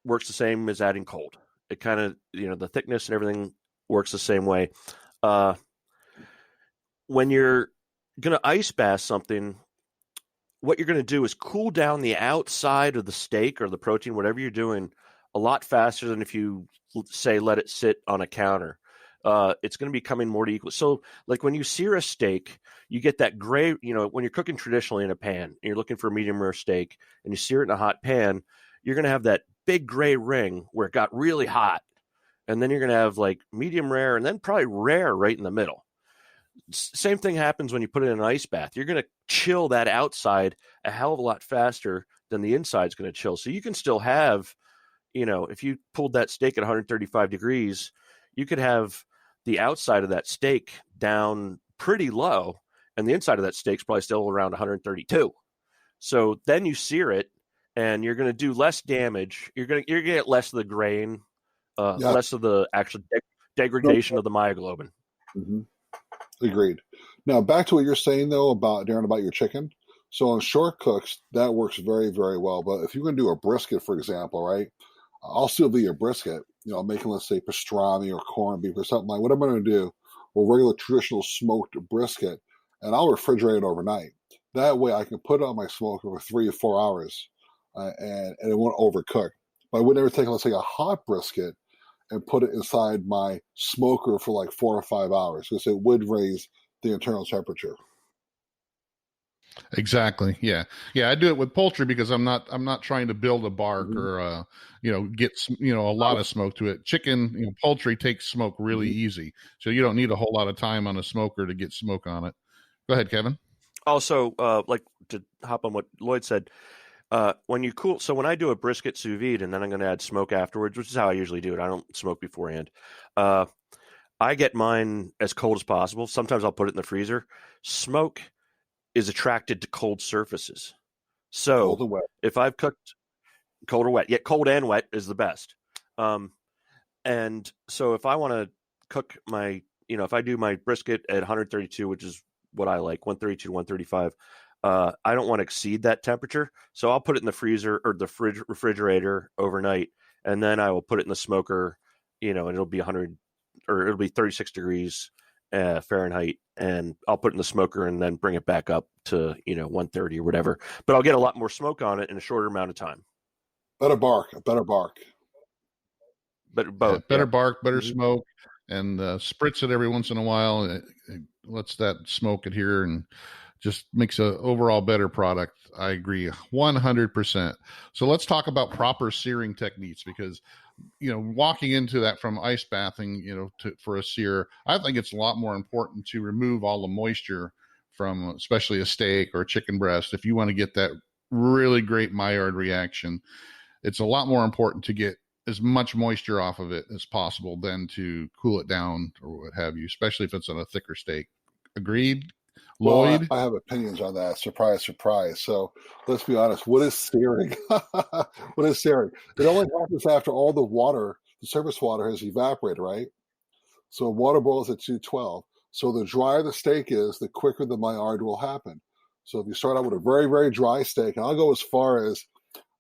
works the same as adding cold. It kind of, the thickness and everything works the same way. When you're going to ice bath something, what you're going to do is cool down the outside of the steak or the protein, whatever you're doing, a lot faster than if you, say, let it sit on a counter. It's going to be coming more to equal. So like when you sear a steak, you get that gray, when you're cooking traditionally in a pan, and you're looking for a medium rare steak and you sear it in a hot pan, you're going to have that big gray ring where it got really hot. And then you're going to have like medium rare and then probably rare right in the middle. Same thing happens when you put it in an ice bath. You're going to chill that outside a hell of a lot faster than the inside's going to chill. So you can still have, if you pulled that steak at 135 degrees, you could have the outside of that steak down pretty low, and the inside of that steak's probably still around 132. So then you sear it, and you're going to do less damage. You're going to get less of the grain, less of the actual degradation of the myoglobin.
Mm-hmm. Agreed. Now back to what you're saying though about Darren about your chicken. So on short cooks, that works very, very well. But if you're going to do a brisket, for example, right? I'll still be a brisket. Making, let's say, pastrami or corned beef or something like. What I'm going to do, a regular traditional smoked brisket, and I'll refrigerate it overnight. That way, I can put it on my smoker for 3 or 4 hours, and it won't overcook. But I would never take, let's say, a hot brisket and put it inside my smoker for like 4 or 5 hours because it would raise the internal temperature.
Exactly. Yeah. I do it with poultry because I'm not trying to build a bark or get a lot of smoke to it. Chicken, poultry takes smoke really easy, so you don't need a whole lot of time on a smoker to get smoke on it. Go ahead, Kevin.
Also, like to hop on what Lloyd said, when you cool, so when I do a brisket sous vide and then I'm going to add smoke afterwards, which is how I usually do it. I don't smoke beforehand. I get mine as cold as possible. Sometimes I'll put it in the freezer. Smoke is attracted to cold surfaces. So
Cold and wet.
if I've cooked cold or wet, cold and wet is the best. And so if I want to cook my, if I do my brisket at 132, which is what I like, 132 to 135, I don't want to exceed that temperature. So I'll put it in the freezer or the refrigerator overnight, and then I will put it in the smoker, and it'll be 100 or it'll be 36 degrees Fahrenheit, and I'll put it in the smoker and then bring it back up to 130 or whatever. But I'll get a lot more smoke on it in a shorter amount of time.
Better bark.
But both,
better bark, better smoke, and spritz it every once in a while. It lets that smoke adhere and just makes a overall better product. I agree 100%. So let's talk about proper searing techniques, because walking into that from ice bathing, for a sear, I think it's a lot more important to remove all the moisture from especially a steak or a chicken breast. If you want to get that really great Maillard reaction, it's a lot more important to get as much moisture off of it as possible than to cool it down or what have you, especially if it's on a thicker steak. Agreed? Lloyd?
Well, I have opinions on that. Surprise, surprise. So let's be honest. What is searing? What is searing? It only happens after all the surface water has evaporated, right? So water boils at 212. So the drier the steak is, the quicker the Maillard will happen. So if you start out with a very, very dry steak, and I'll go as far as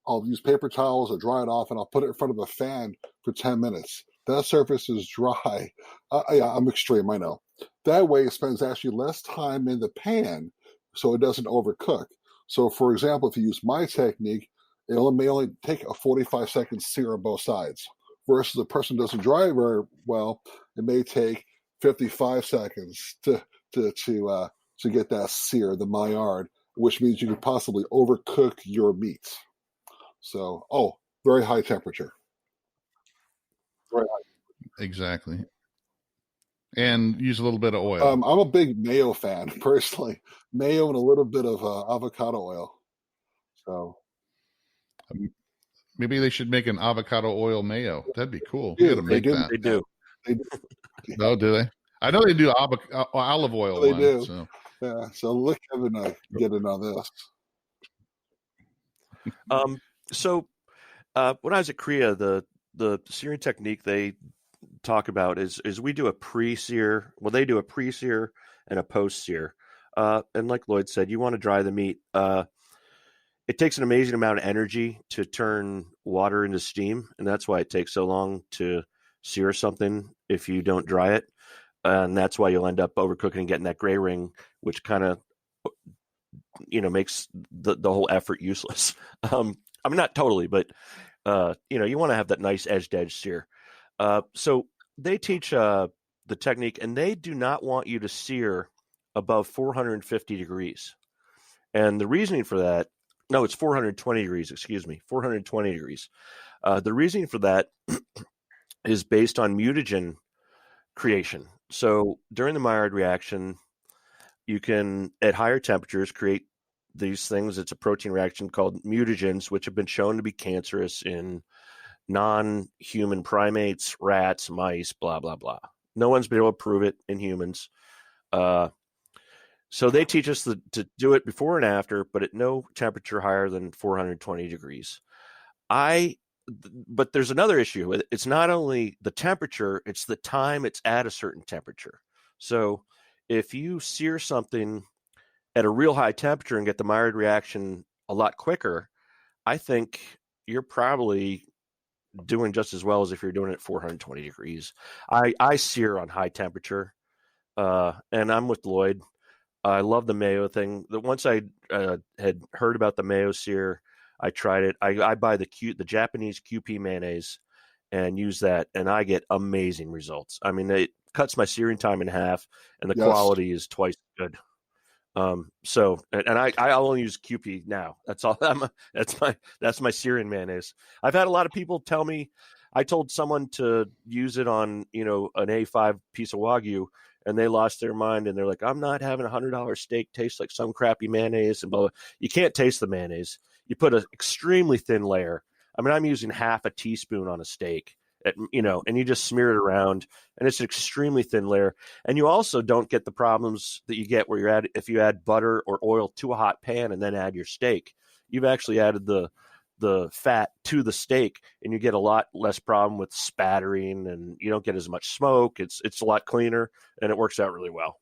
I'll use paper towels or dry it off, and I'll put it in front of a fan for 10 minutes. That surface is dry. I'm extreme, I know. That way it spends actually less time in the pan so it doesn't overcook. So, for example, if you use my technique, it may only take a 45-second sear on both sides. Versus the person doesn't dry very well, it may take 55 seconds to get that sear, the Maillard, which means you could possibly overcook your meat. So, very high temperature. Very high.
Exactly. And use a little bit of oil.
I'm a big mayo fan, personally. Mayo and a little bit of avocado oil. So
maybe they should make an avocado oil mayo. That'd be cool.
Yeah,
We got to make that.
They do.
Oh, do they? I know they do olive oil.
They
one,
do.
So.
Yeah. So look, Kevin, get in on this.
So when I was at Korea, the searing technique they talk about is we do a pre-sear. Well, they do a pre-sear and a post-sear. And like Lloyd said, you want to dry the meat. It takes an amazing amount of energy to turn water into steam, and that's why it takes so long to sear something if you don't dry it. And that's why you'll end up overcooking and getting that gray ring, which kind of makes the whole effort useless. I mean, not totally, but you want to have that nice edge-to-edge sear. So they teach the technique, and they do not want you to sear above 450 degrees. And the reasoning for that, no, it's 420 degrees, 420 degrees. The reasoning for that is based on mutagen creation. So during the Maillard reaction, you can, at higher temperatures, create these things. It's a protein reaction called mutagens, which have been shown to be cancerous in non-human primates, rats, mice, blah, blah, blah. No one's been able to prove it in humans. So they teach us to do it before and after, but at no temperature higher than 420 degrees. But there's another issue. It's not only the temperature, it's the time it's at a certain temperature. So if you sear something at a real high temperature and get the Maillard reaction a lot quicker, I think you're probably doing just as well as if you're doing it at 420 degrees. I sear on high temperature, and I'm with Lloyd. I love the mayo thing. Once I had heard about the mayo sear, I tried it. I buy the Japanese QP mayonnaise and use that, and I get amazing results. I mean, it cuts my searing time in half, and the quality is twice as good. I'll only use QP now. That's all. That's my searing mayonnaise. I've had a lot of people tell me. I told someone to use it on an A5 piece of Wagyu, and they lost their mind, and they're like, "I'm not having $100 steak taste like some crappy mayonnaise." And blah, blah. You can't taste the mayonnaise. You put an extremely thin layer. I mean, I'm using half a teaspoon on a steak, and you just smear it around, and it's an extremely thin layer. And you also don't get the problems that you get where if you add butter or oil to a hot pan and then add your steak. You've actually added the fat to the steak, and you get a lot less problem with spattering, and you don't get as much smoke. It's a lot cleaner, and it works out really well.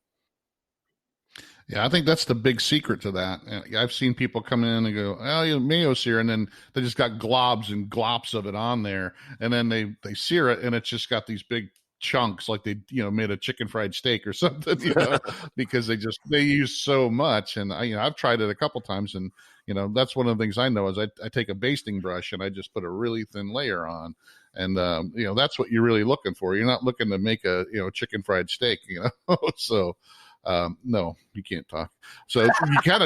Yeah, I think that's the big secret to that. And I've seen people come in and go, "Oh, mayo sear," and then they just got globs and glops of it on there, and then they sear it, and it's just got these big chunks like they made a chicken fried steak or something, because they use so much. And I've tried it a couple times, and that's one of the things I know is I take a basting brush and I just put a really thin layer on, and that's what you're really looking for. You're not looking to make a chicken fried steak, so. No, you can't talk. So you kind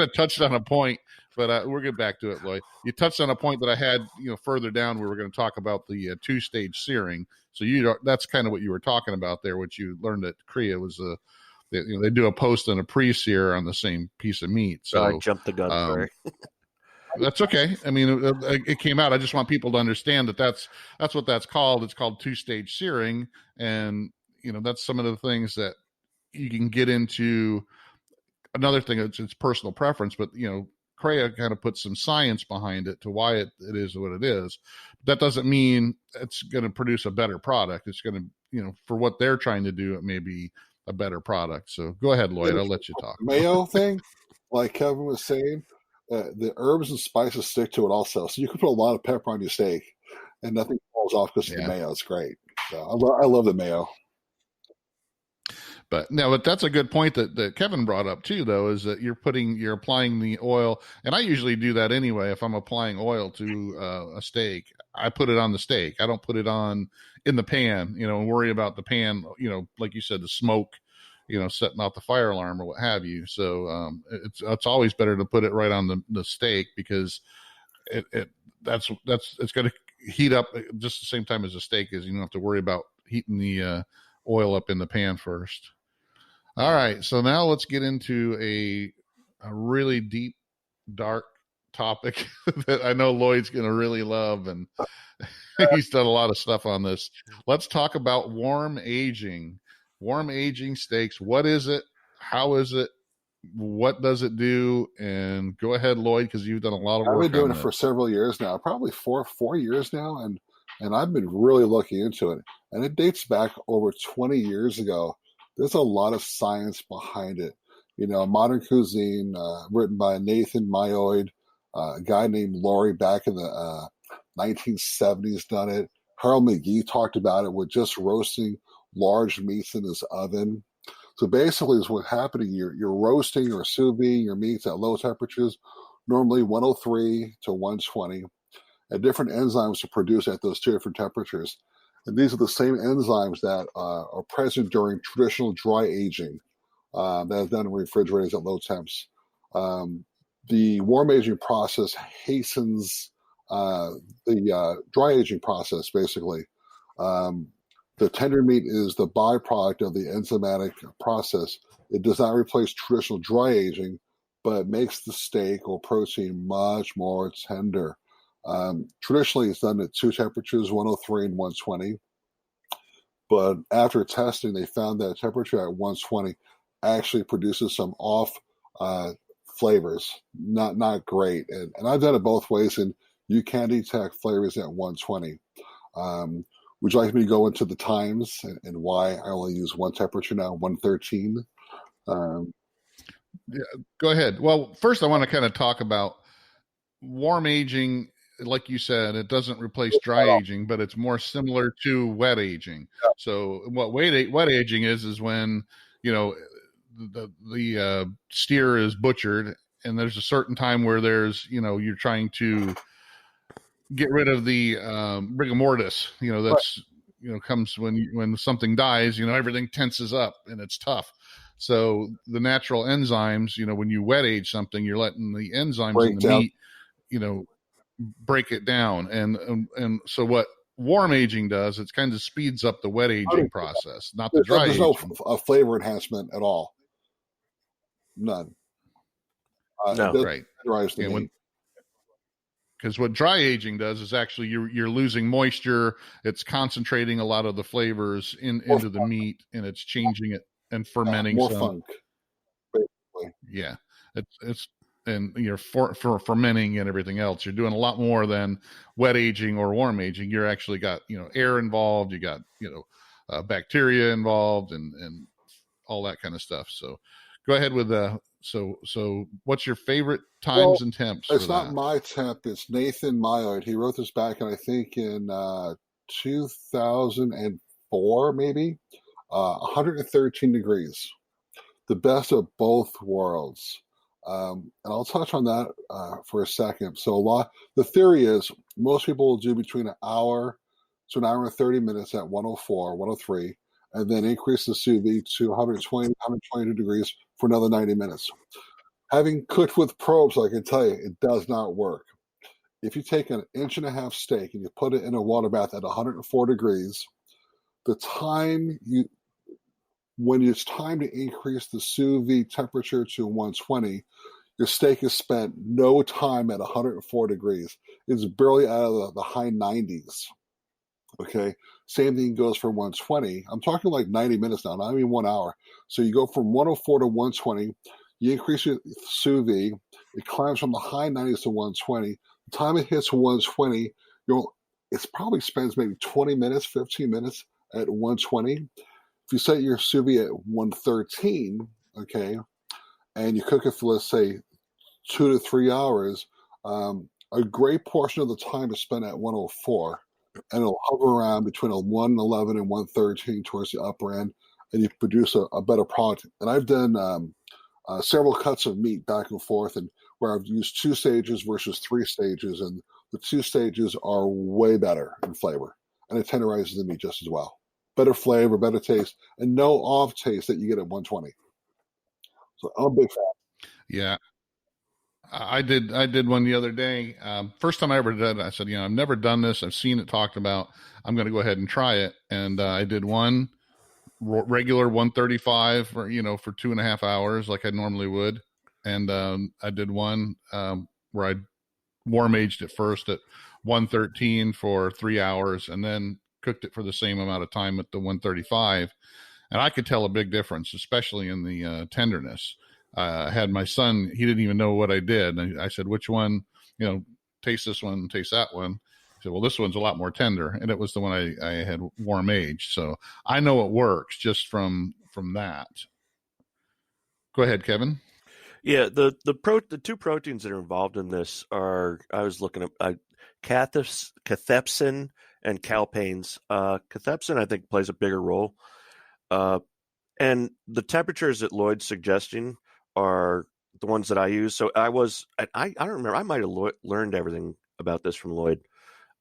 of touched on a point, but we'll get back to it, Lloyd. You touched on a point that I had, further down. We were going to talk about the 2-stage searing. So that's kind of what you were talking about there, which you learned at Korea was they do a post and a pre-sear on the same piece of meat. So
I jumped the gun. Sorry.
That's okay. I mean, it came out. I just want people to understand that that's what that's called. It's called 2-stage searing, and that's some of the things that you can get into. Another thing, it's personal preference, but Korea kind of puts some science behind it to why it is what it is. That doesn't mean it's going to produce a better product. It's going to, for what they're trying to do, it may be a better product. So go ahead, Lloyd. I'll let you talk.
Mayo thing, like Kevin was saying, the herbs and spices stick to it also. So you can put a lot of pepper on your steak, and nothing falls off because of the mayo. It's great. So I love the mayo.
But that's a good point that Kevin brought up too, though, is that you're applying the oil, and I usually do that anyway. If I'm applying oil to a steak, I put it on the steak. I don't put it on in the pan, and worry about the pan, like you said, the smoke, setting off the fire alarm or what have you. So it's always better to put it right on the steak, because it's going to heat up just the same time as the steak is. You don't have to worry about heating the oil up in the pan first. All right, so now let's get into a really deep, dark topic that I know Lloyd's going to really love, and he's done a lot of stuff on this. Let's talk about warm aging. Warm aging steaks. What is it? How is it? What does it do? And go ahead, Lloyd, because you've done a lot of work.
I've been doing it for several years now, probably four years now, and I've been really looking into it. And it dates back over 20 years ago. There's a lot of science behind it. Modern Cuisine, written by Nathan Lloyd, a guy named Lloyd back in the 1970s done it. Harold McGee talked about it with just roasting large meats in his oven. So basically, is what's happening. You're roasting or sous vide your meats at low temperatures, normally 103 to 120, and different enzymes are produced at those two different temperatures. And these are the same enzymes that are present during traditional dry aging that is done in refrigerators at low temps. The warm aging process hastens the dry aging process, basically. The tender meat is the byproduct of the enzymatic process. It does not replace traditional dry aging, but makes the steak or protein much more tender. Traditionally, it's done at two temperatures, 103 and 120. But after testing, they found that temperature at 120 actually produces some off flavors, not great. And I've done it both ways, and you can detect flavors at 120. Would you like me to go into the times and why I only use one temperature now, 113?
Yeah, go ahead. Well, first I want to kind of talk about warm aging. Like you said, it doesn't replace dry aging, but it's more similar to wet aging. So what wet aging is when, you know, the steer is butchered, and there's a certain time where there's, you know, you're trying to get rid of the rigor mortis, you know, that's, you know, comes when something dies, you know, everything tenses up and it's tough. So the natural enzymes, you know, when you wet age something, you're letting the enzymes in the meat, you know, break it down. And so what warm aging does, it kind of speeds up the wet aging process, not the dry aging.
There's no flavor enhancement at all. None.
No,
right. Because what dry aging does is actually you're losing moisture. It's concentrating a lot of the flavors into the meat, and it's changing it and fermenting
more funk. Basically.
Yeah, it's and you're for fermenting and everything else. You're doing a lot more than wet aging or warm aging. You're actually got, you know, air involved. You got, you know, bacteria involved and all that kind of stuff. So go ahead with so what's your favorite times and temps?
It's not my temp. It's Nathan Lloyd. He wrote this back, I think, in 2004, maybe. 113 degrees. The best of both worlds. And I'll touch on that for a second. So the theory is most people will do between an hour to an hour and 30 minutes at 104, 103, and then increase the sous vide to 120, 122 degrees for another 90 minutes. Having cooked with probes, I can tell you, it does not work. If you take an 1.5-inch steak and you put it in a water bath at 104 degrees, when it's time to increase the sous vide temperature to 120, your steak is spent no time at 104 degrees. It's barely out of the high 90s. Okay, same thing goes for 120. I'm talking like 90 minutes now, not even 1 hour. So you go from 104 to 120, you increase your sous vide, it climbs from the high 90s to 120. The time it hits 120, it probably spends maybe 20 minutes, 15 minutes at 120. If you set your sous vide at 113, okay, and you cook it for, let's say, 2 to 3 hours, a great portion of the time is spent at 104, and it'll hover around between a 111 and 113 towards the upper end, and you produce a better product. And I've done several cuts of meat back and forth, and where I've used 2 stages versus 3 stages, and the 2 stages are way better in flavor, and it tenderizes the meat just as well. Better flavor, better taste, and no off taste that you get at 120. So I'm a big fan.
Yeah, I did one the other day. First time I ever did it, I said, you know, I've never done this. I've seen it talked about. I'm going to go ahead and try it. And I did one regular 135 for 2.5 hours like I normally would. And I did one where I warm aged it first at 113 for 3 hours, and then cooked it for the same amount of time at the 135. And I could tell a big difference, especially in the tenderness. I had my son, he didn't even know what I did. And I said, which one, taste this one, taste that one. He said, well, this one's a lot more tender. And it was the one I had warm aged. So I know it works just from that. Go ahead, Kevin.
Yeah, the 2 proteins that are involved in this are, I was looking at cathepsin and calpains. Cathepsin, I think, plays a bigger role. And the temperatures that Lloyd's suggesting are the ones that I use. So I don't remember, I might have learned everything about this from Lloyd.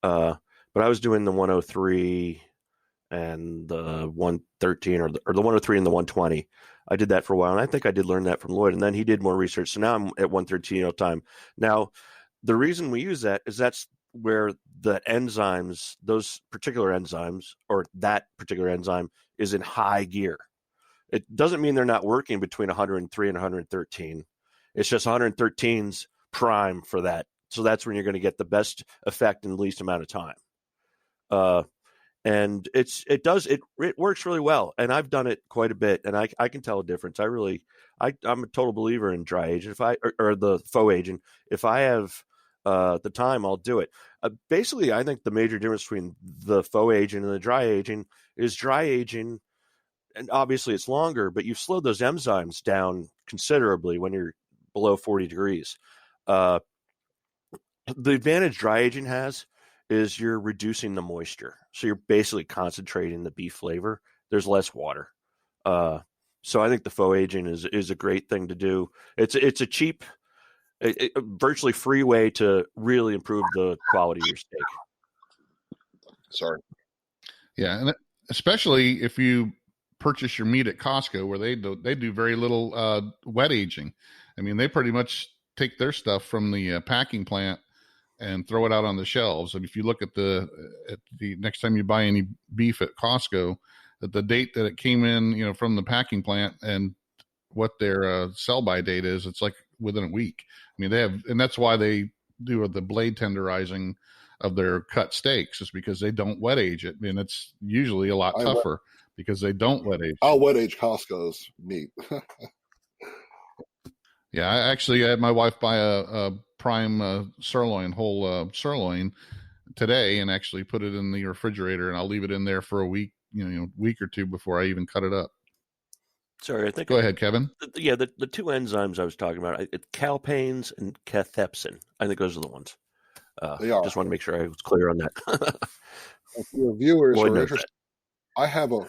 But I was doing the 103 and the 113 or the 103 and the 120. I did that for a while, and I think I did learn that from Lloyd. And then he did more research. So now I'm at 113 all the time. Now, the reason we use that is that's where the enzymes, those particular enzymes, or that particular enzyme is in high gear. It doesn't mean they're not working between 103 and 113. It's just 113's prime for that. So that's when you're going to get the best effect in the least amount of time. And it works really well. And I've done it quite a bit, and I can tell a difference. I'm a total believer in dry aging. Or the faux aging. If I have the time, I'll do it. Basically, I think the major difference between the faux aging and the dry aging is dry aging, and obviously it's longer, but you've slowed those enzymes down considerably when you're below 40 degrees. The advantage dry aging has is you're reducing the moisture. So you're basically concentrating the beef flavor. There's less water. So I think the faux aging is a great thing to do. It's a cheap, virtually free way to really improve the quality of your steak.
Sorry.
Yeah, and especially if you purchase your meat at Costco, where they do very little wet aging. I mean, they pretty much take their stuff from the packing plant and throw it out on the shelves. And if you look at the next time you buy any beef at Costco, that the date that it came in, from the packing plant and what their sell by date is, it's like within a week. I mean, and that's why they do the blade tenderizing of their cut steaks, is because they don't wet age it. And it's usually a lot tougher because they don't wet age.
I'll wet age Costco's meat.
Yeah, I actually had my wife buy a prime sirloin, whole sirloin today, and actually put it in the refrigerator, and I'll leave it in there for a week, week or two before I even cut it up.
Sorry, I think.
Go ahead, Kevin.
The two enzymes I was talking about, calpains and cathepsin. I think those are the ones.
They are.
Just want to make sure I was clear on that.
If your viewers
Lloyd
are
knows
interested, I have a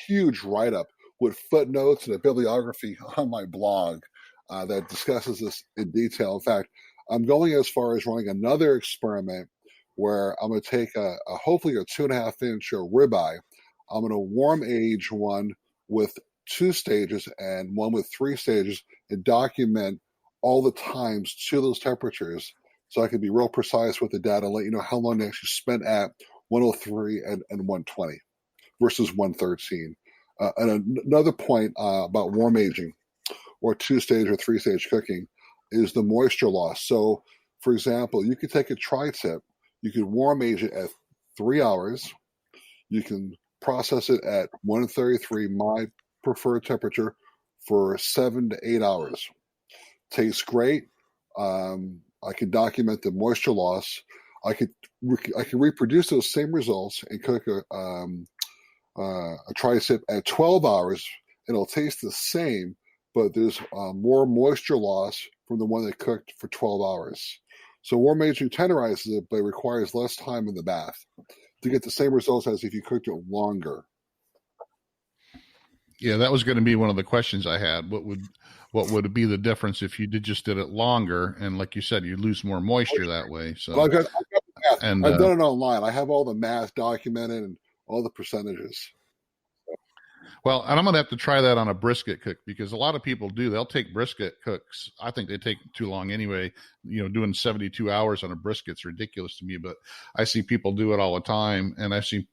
huge write-up with footnotes and a bibliography on my blog that discusses this in detail. In fact, I'm going as far as running another experiment where I'm going to take hopefully a 2.5 inch ribeye. I'm going to warm age one with 2 stages and one with 3 stages, and document all the times to those temperatures, so I can be real precise with the data and let you know how long they actually spent at 103 and 120 versus 113. And another point about warm aging or 2-stage or 3-stage cooking is the moisture loss. So, for example, you could take a tri-tip, you could warm age it at 3 hours, you can process it at 133, my preferred temperature, for 7 to 8 hours. Tastes great. I can document the moisture loss. I can reproduce those same results and cook a tri-tip at 12 hours. It'll taste the same, but there's more moisture loss from the one that cooked for 12 hours. So warm aging tenderizes it, but it requires less time in the bath to get the same results as if you cooked it longer.
Yeah, that was going to be one of the questions I had. What would be the difference if you just did it longer? And like you said, you lose more moisture that way. So
well, I've got the math. And I've done it online. I have all the math documented and all the percentages.
Well, and I'm going to have to try that on a brisket cook, because a lot of people do. They'll take brisket cooks. I think they take too long anyway. Doing 72 hours on a brisket's ridiculous to me, but I see people do it all the time. And I see,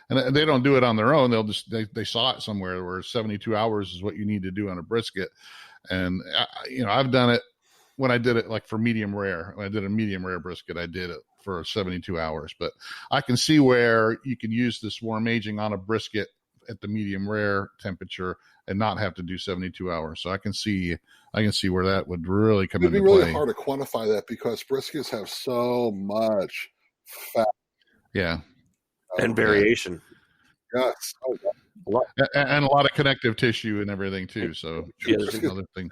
and they don't do it on their own. They'll just, they saw it somewhere where 72 hours is what you need to do on a brisket. And, I've done it when I did it like for medium rare. When I did a medium rare brisket, I did it for 72 hours. But I can see where you can use this warm aging on a brisket at the medium rare temperature and not have to do 72 hours. So I can see where that would really come into play.
It'd be really hard to quantify that because briskets have so much fat.
Yeah.
And variation.
Yes.
And a lot of connective tissue and everything too. So that's another thing.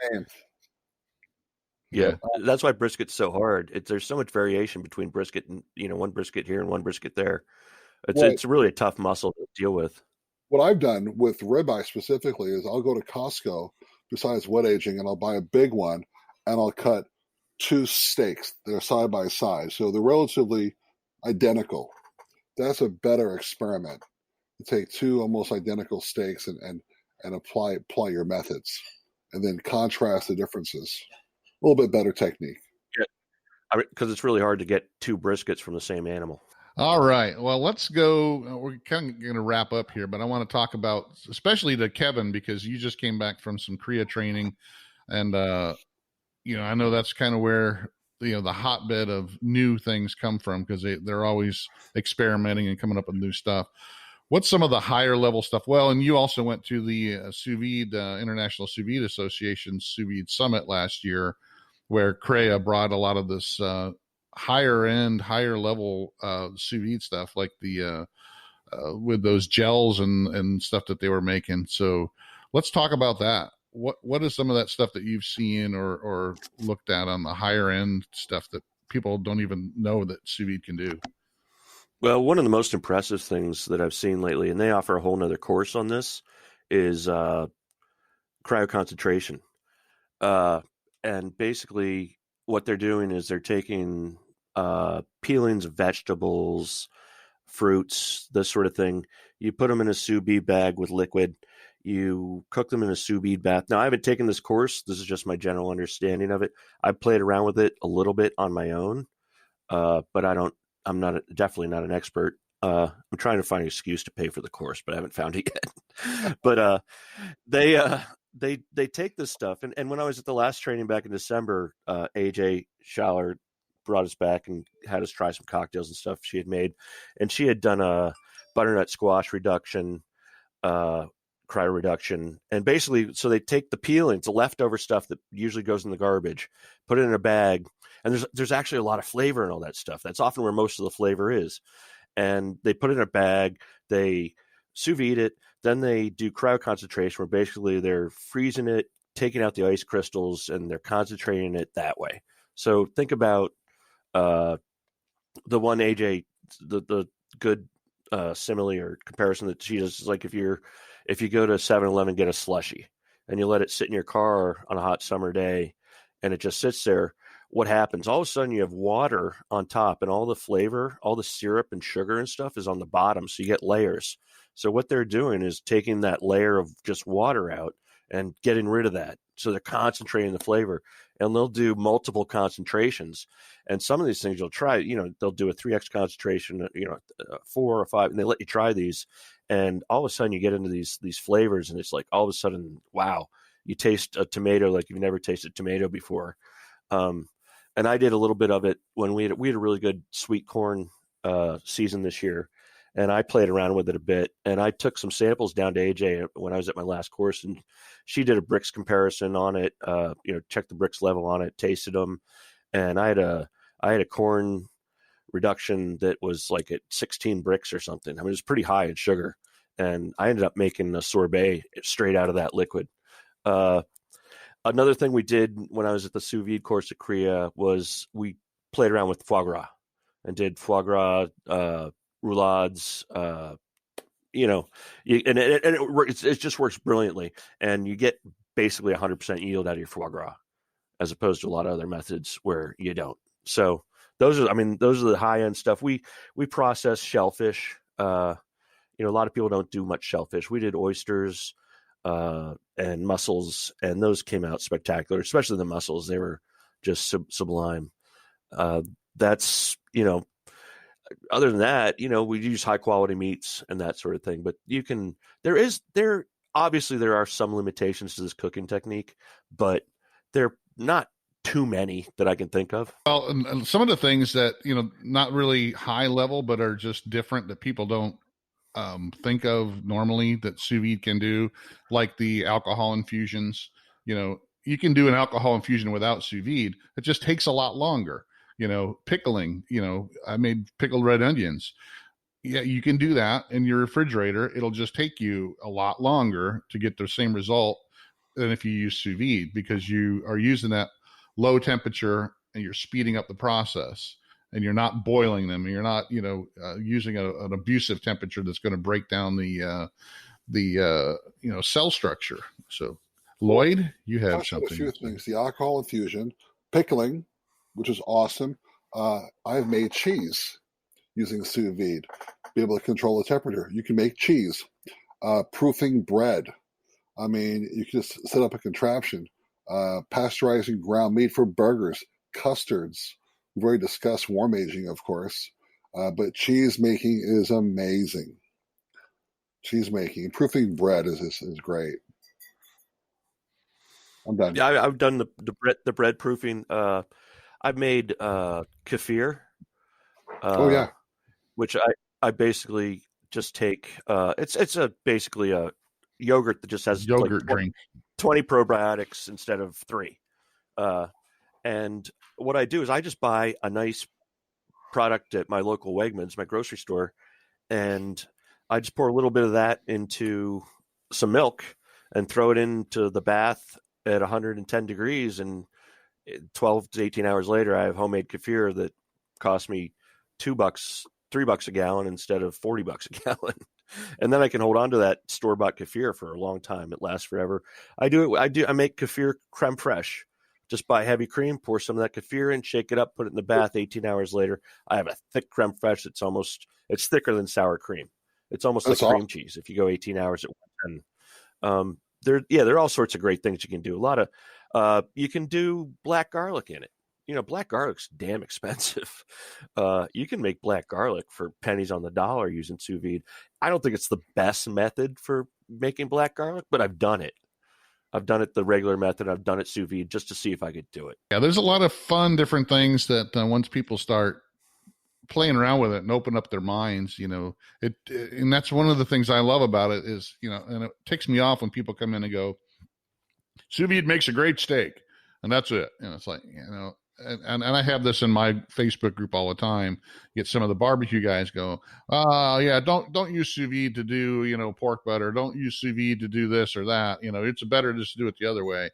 Yeah, that's why brisket's so hard. There's so much variation between brisket and one brisket here and one brisket there. It's really a tough muscle to deal with.
What I've done with ribeye specifically is I'll go to Costco besides wet aging, and I'll buy a big one, and I'll cut 2 steaks. They're side by side, so they're relatively identical. That's a better experiment. You take 2 almost identical steaks and apply your methods, and then contrast the differences. A little bit better technique.
Yeah, because it's really hard to get 2 briskets from the same animal.
All right. Well, let's go. We're kind of going to wrap up here, but I want to talk about, especially to Kevin, because you just came back from some Korea training. And, I know that's kind of where, the hotbed of new things come from, because they're always experimenting and coming up with new stuff. What's some of the higher level stuff? Well, and you also went to the Sous Vide, International Sous Vide Association Sous Vide Summit last year, where Crea brought a lot of this higher end, higher level sous vide stuff, like the with those gels and stuff that they were making. So let's talk about that. What is some of that stuff that you've seen or looked at on the higher end stuff that people don't even know that sous vide can do?
Well, one of the most impressive things that I've seen lately, and they offer a whole nother course on this, is cryoconcentration. And basically what they're doing is they're taking peelings of vegetables, fruits, this sort of thing. You put them in a sous vide bag with liquid. You cook them in a sous vide bath. Now, I haven't taken this course. This is just my general understanding of it. I've played around with it a little bit on my own, but I'm definitely not an expert. I'm trying to find an excuse to pay for the course, but I haven't found it yet. But they take this stuff, and when I was at the last training back in December, AJ Schaller brought us back and had us try some cocktails and stuff she had made, and she had done a butternut squash reduction, cryo reduction, and basically, so they take the peelings, the leftover stuff that usually goes in the garbage, put it in a bag, and there's actually a lot of flavor in all that stuff. That's often where most of the flavor is, and they put it in a bag, they sous vide it, then they do cryoconcentration, where basically they're freezing it, taking out the ice crystals, and they're concentrating it that way. So think about the one AJ, the good simile or comparison that she does is like if you go to 7-Eleven, get a slushie, and you let it sit in your car on a hot summer day, and it just sits there. What happens? All of a sudden, you have water on top, and all the flavor, all the syrup and sugar and stuff is on the bottom. So you get layers. So what they're doing is taking that layer of just water out and getting rid of that. So they're concentrating the flavor, and they'll do multiple concentrations. And some of these things you'll try, they'll do a 3x concentration, 4 or 5, and they let you try these. And all of a sudden you get into these flavors, and it's like all of a sudden, wow, you taste a tomato like you've never tasted tomato before. And I did a little bit of it when we had a really good sweet corn season this year, and I played around with it a bit. And I took some samples down to AJ when I was at my last course, and she did a bricks comparison on it. Checked the bricks level on it, tasted them, and I had a corn reduction that was like at 16 bricks or something. I mean, it was pretty high in sugar, and I ended up making a sorbet straight out of that liquid. Another thing we did when I was at the sous vide course at Crea was we played around with foie gras and did foie gras roulades. It just works brilliantly, and you get basically 100% yield out of your foie gras, as opposed to a lot of other methods where you don't. So those are the high end stuff. We process shellfish. A lot of people don't do much shellfish. We did oysters and mussels, and those came out spectacular, especially the mussels. They were just sublime. That's, other than that, we use high quality meats and that sort of thing, but obviously there are some limitations to this cooking technique, but they're not too many that I can think of.
Well, and some of the things that, not really high level, but are just different that people don't think of normally that sous vide can do, like the alcohol infusions. You can do an alcohol infusion without sous vide. It just takes a lot longer. Pickling, I made pickled red onions. Yeah, you can do that in your refrigerator. It'll just take you a lot longer to get the same result than if you use sous vide, because you are using that low temperature and you're speeding up the process, and you're not boiling them, and you're not, using an abusive temperature that's going to break down the cell structure. So, Lloyd, you have something.
A few things: the alcohol infusion, pickling, which is awesome. I've made cheese using sous vide. Be able to control the temperature. You can make cheese. Proofing bread. I mean, you can just set up a contraption. Pasteurizing ground meat for burgers, custards. We've already discussed warm aging, of course, but cheese making is amazing. Cheese making, proofing bread is great. I'm done.
Yeah, I've done the bread proofing. I've made kefir. Which I basically just take. It's basically a yogurt that just has
yogurt drink,
20 probiotics instead of 3. And what I do is I just buy a nice product at my local Wegmans, my grocery store, and I just pour a little bit of that into some milk and throw it into the bath at 110 degrees. And 12 to 18 hours later, I have homemade kefir that cost me $2, $3 a gallon instead of $40 a gallon. And then I can hold on to that store-bought kefir for a long time. It lasts forever. I make kefir creme fraiche. Just buy heavy cream, pour some of that kefir in, shake it up, put it in the bath. 18 hours later, I have a thick creme fraiche it's thicker than sour cream. It's almost like cream cheese if you go 18 hours at 110. There are all sorts of great things you can do. A lot of you can do black garlic in it. Black garlic's damn expensive. You can make black garlic for pennies on the dollar using sous vide. I don't think it's the best method for making black garlic, but I've done it. I've done it the regular method. I've done it sous vide just to see if I could do it.
Yeah, there's a lot of fun, different things that once people start playing around with it and open up their minds, and that's one of the things I love about it is, and it takes me off when people come in and go, sous vide makes a great steak, and that's it. And it's like, and I have this in my Facebook group all the time. Get some of the barbecue guys go, yeah, don't use sous vide to do, pork butter. Don't use sous vide to do this or that. It's better just to do it the other way.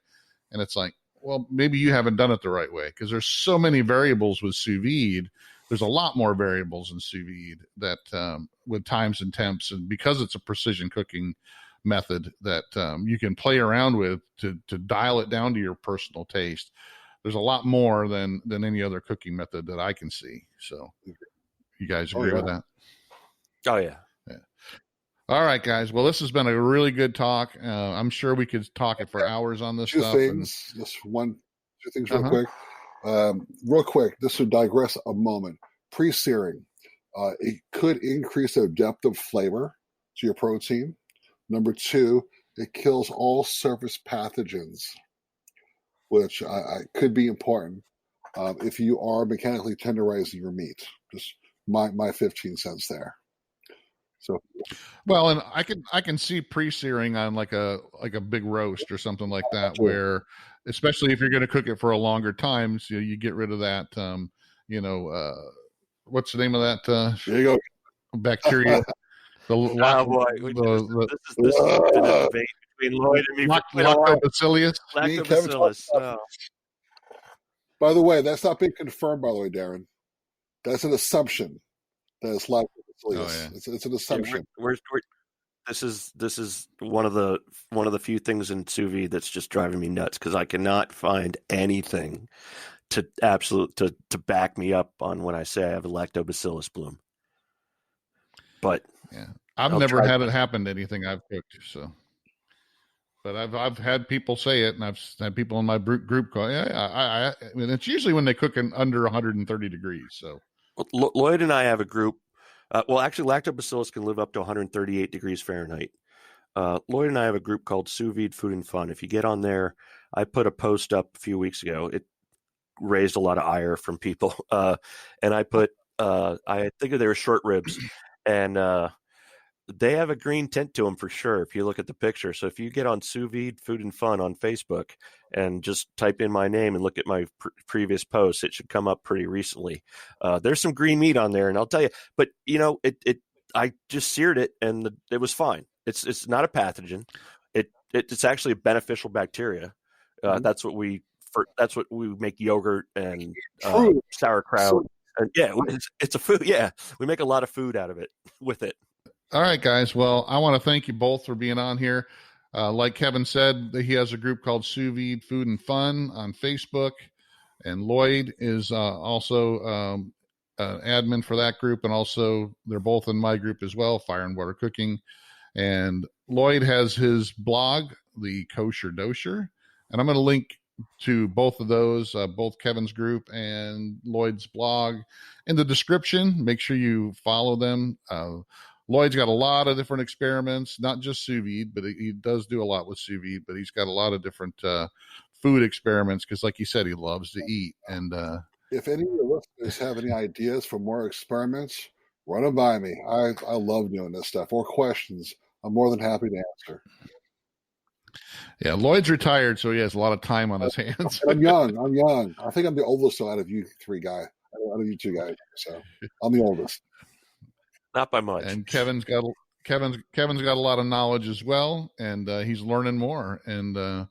And it's like, well, maybe you haven't done it the right way, because there's so many variables with sous vide. There's a lot more variables in sous vide that with times and temps, and because it's a precision cooking method that you can play around with to dial it down to your personal taste. There's a lot more than any other cooking method that I can see. So you guys agree with that?
Oh, yeah.
All right, guys. Well, this has been a really good talk. I'm sure we could talk it for hours on this stuff.
Two things real quick. Real quick, this would digress a moment. Pre-searing. It could increase the depth of flavor to your protein. Number two, it kills all surface pathogens, which could be important if you are mechanically tenderizing your meat. Just my 15 cents there. So,
well, and I can see pre-searing on like a big roast or something like that, where especially if you're going to cook it for a longer time, so you get rid of that. What's the name of that?
There you go.
Bacteria.
This has been a debate between Lloyd and me.
Lactobacillus.
Lactobacillus.
By the way, that's not been confirmed, by the way, Darren. That's an assumption that it's lactobacillus.
Oh, yeah.
It's an assumption.
This is one of the few things in sous vide that's just driving me nuts, because I cannot find anything to back me up on when I say I have a lactobacillus bloom. But
yeah, I've never had it happen to anything I've cooked. So, but I've had people say it, and I've had people in my group go, yeah, I mean, it's usually when they cook in under 130 degrees. So,
Lloyd and I have a group. Well, actually, lactobacillus can live up to 138 degrees Fahrenheit. Lloyd and I have a group called Sous Vide Food and Fun. If you get on there, I put a post up a few weeks ago. It raised a lot of ire from people, and I put I think they were short ribs. And they have a green tint to them for sure, if you look at the picture. So if you get on Sous Vide Food and Fun on Facebook and just type in my name and look at my previous posts, it should come up pretty recently. There's some green meat on there, and I'll tell you. But I just seared it, and it was fine. It's not a pathogen. It's actually a beneficial bacteria. That's what we make yogurt and sauerkraut. And yeah, it's a food. Yeah, we make a lot of food out of it with it.
All right, guys. Well, I want to thank you both for being on here. Like Kevin said, he has a group called Sous Vide Food and Fun on Facebook, and Lloyd is also admin for that group, and also they're both in my group as well, Fire and Water Cooking. And Lloyd has his blog, The Kosher Dosher, and I'm going to link to both of those, both Kevin's group and Lloyd's blog in the description. Make sure you follow them. Lloyd's got a lot of different experiments, not just sous vide, but he does do a lot with sous vide, but he's got a lot of different food experiments, because like he said, he loves to eat. And
if any of your listeners have any ideas for more experiments, run them by me. I love doing this stuff, or questions. I'm more than happy to answer.
Yeah, Lloyd's retired, so he has a lot of time on his hands.
I'm young. I'm young. I think I'm the oldest out of you three guys. Out of you two guys, so I'm the oldest.
Not by much.
And Kevin's got a lot of knowledge as well, and he's learning more. And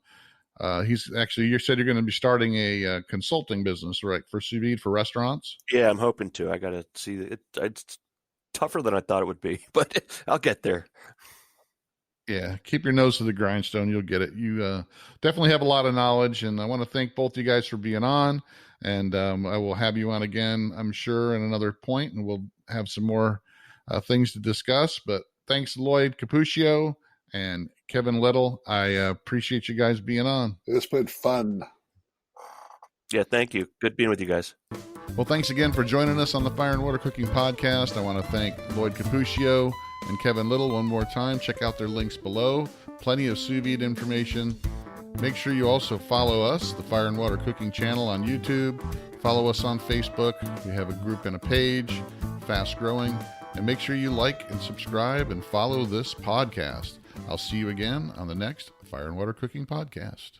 he's actually, you said you're going to be starting a consulting business, right, for Sous Vide for restaurants?
Yeah, I'm hoping to. I got to see it. It's tougher than I thought it would be, but I'll get there.
Yeah, keep your nose to the grindstone. You'll get it. You definitely have a lot of knowledge, and I want to thank both you guys for being on. And I will have you on again, I'm sure, at another point, and we'll have some more things to discuss. But thanks, Lloyd Cuppicia and Kevin Liddell. I appreciate you guys being on.
It's been fun.
Yeah, thank you. Good being with you guys.
Well, thanks again for joining us on the Fire and Water Cooking Podcast. I want to thank Lloyd Cuppicia and Kevin Liddell one more time. Check out their links below. Plenty of sous vide information. Make sure you also follow us, the Fire and Water Cooking channel on YouTube. Follow us on Facebook. We have a group and a page, fast growing. And make sure you like and subscribe and follow this podcast. I'll see you again on the next Fire and Water Cooking Podcast.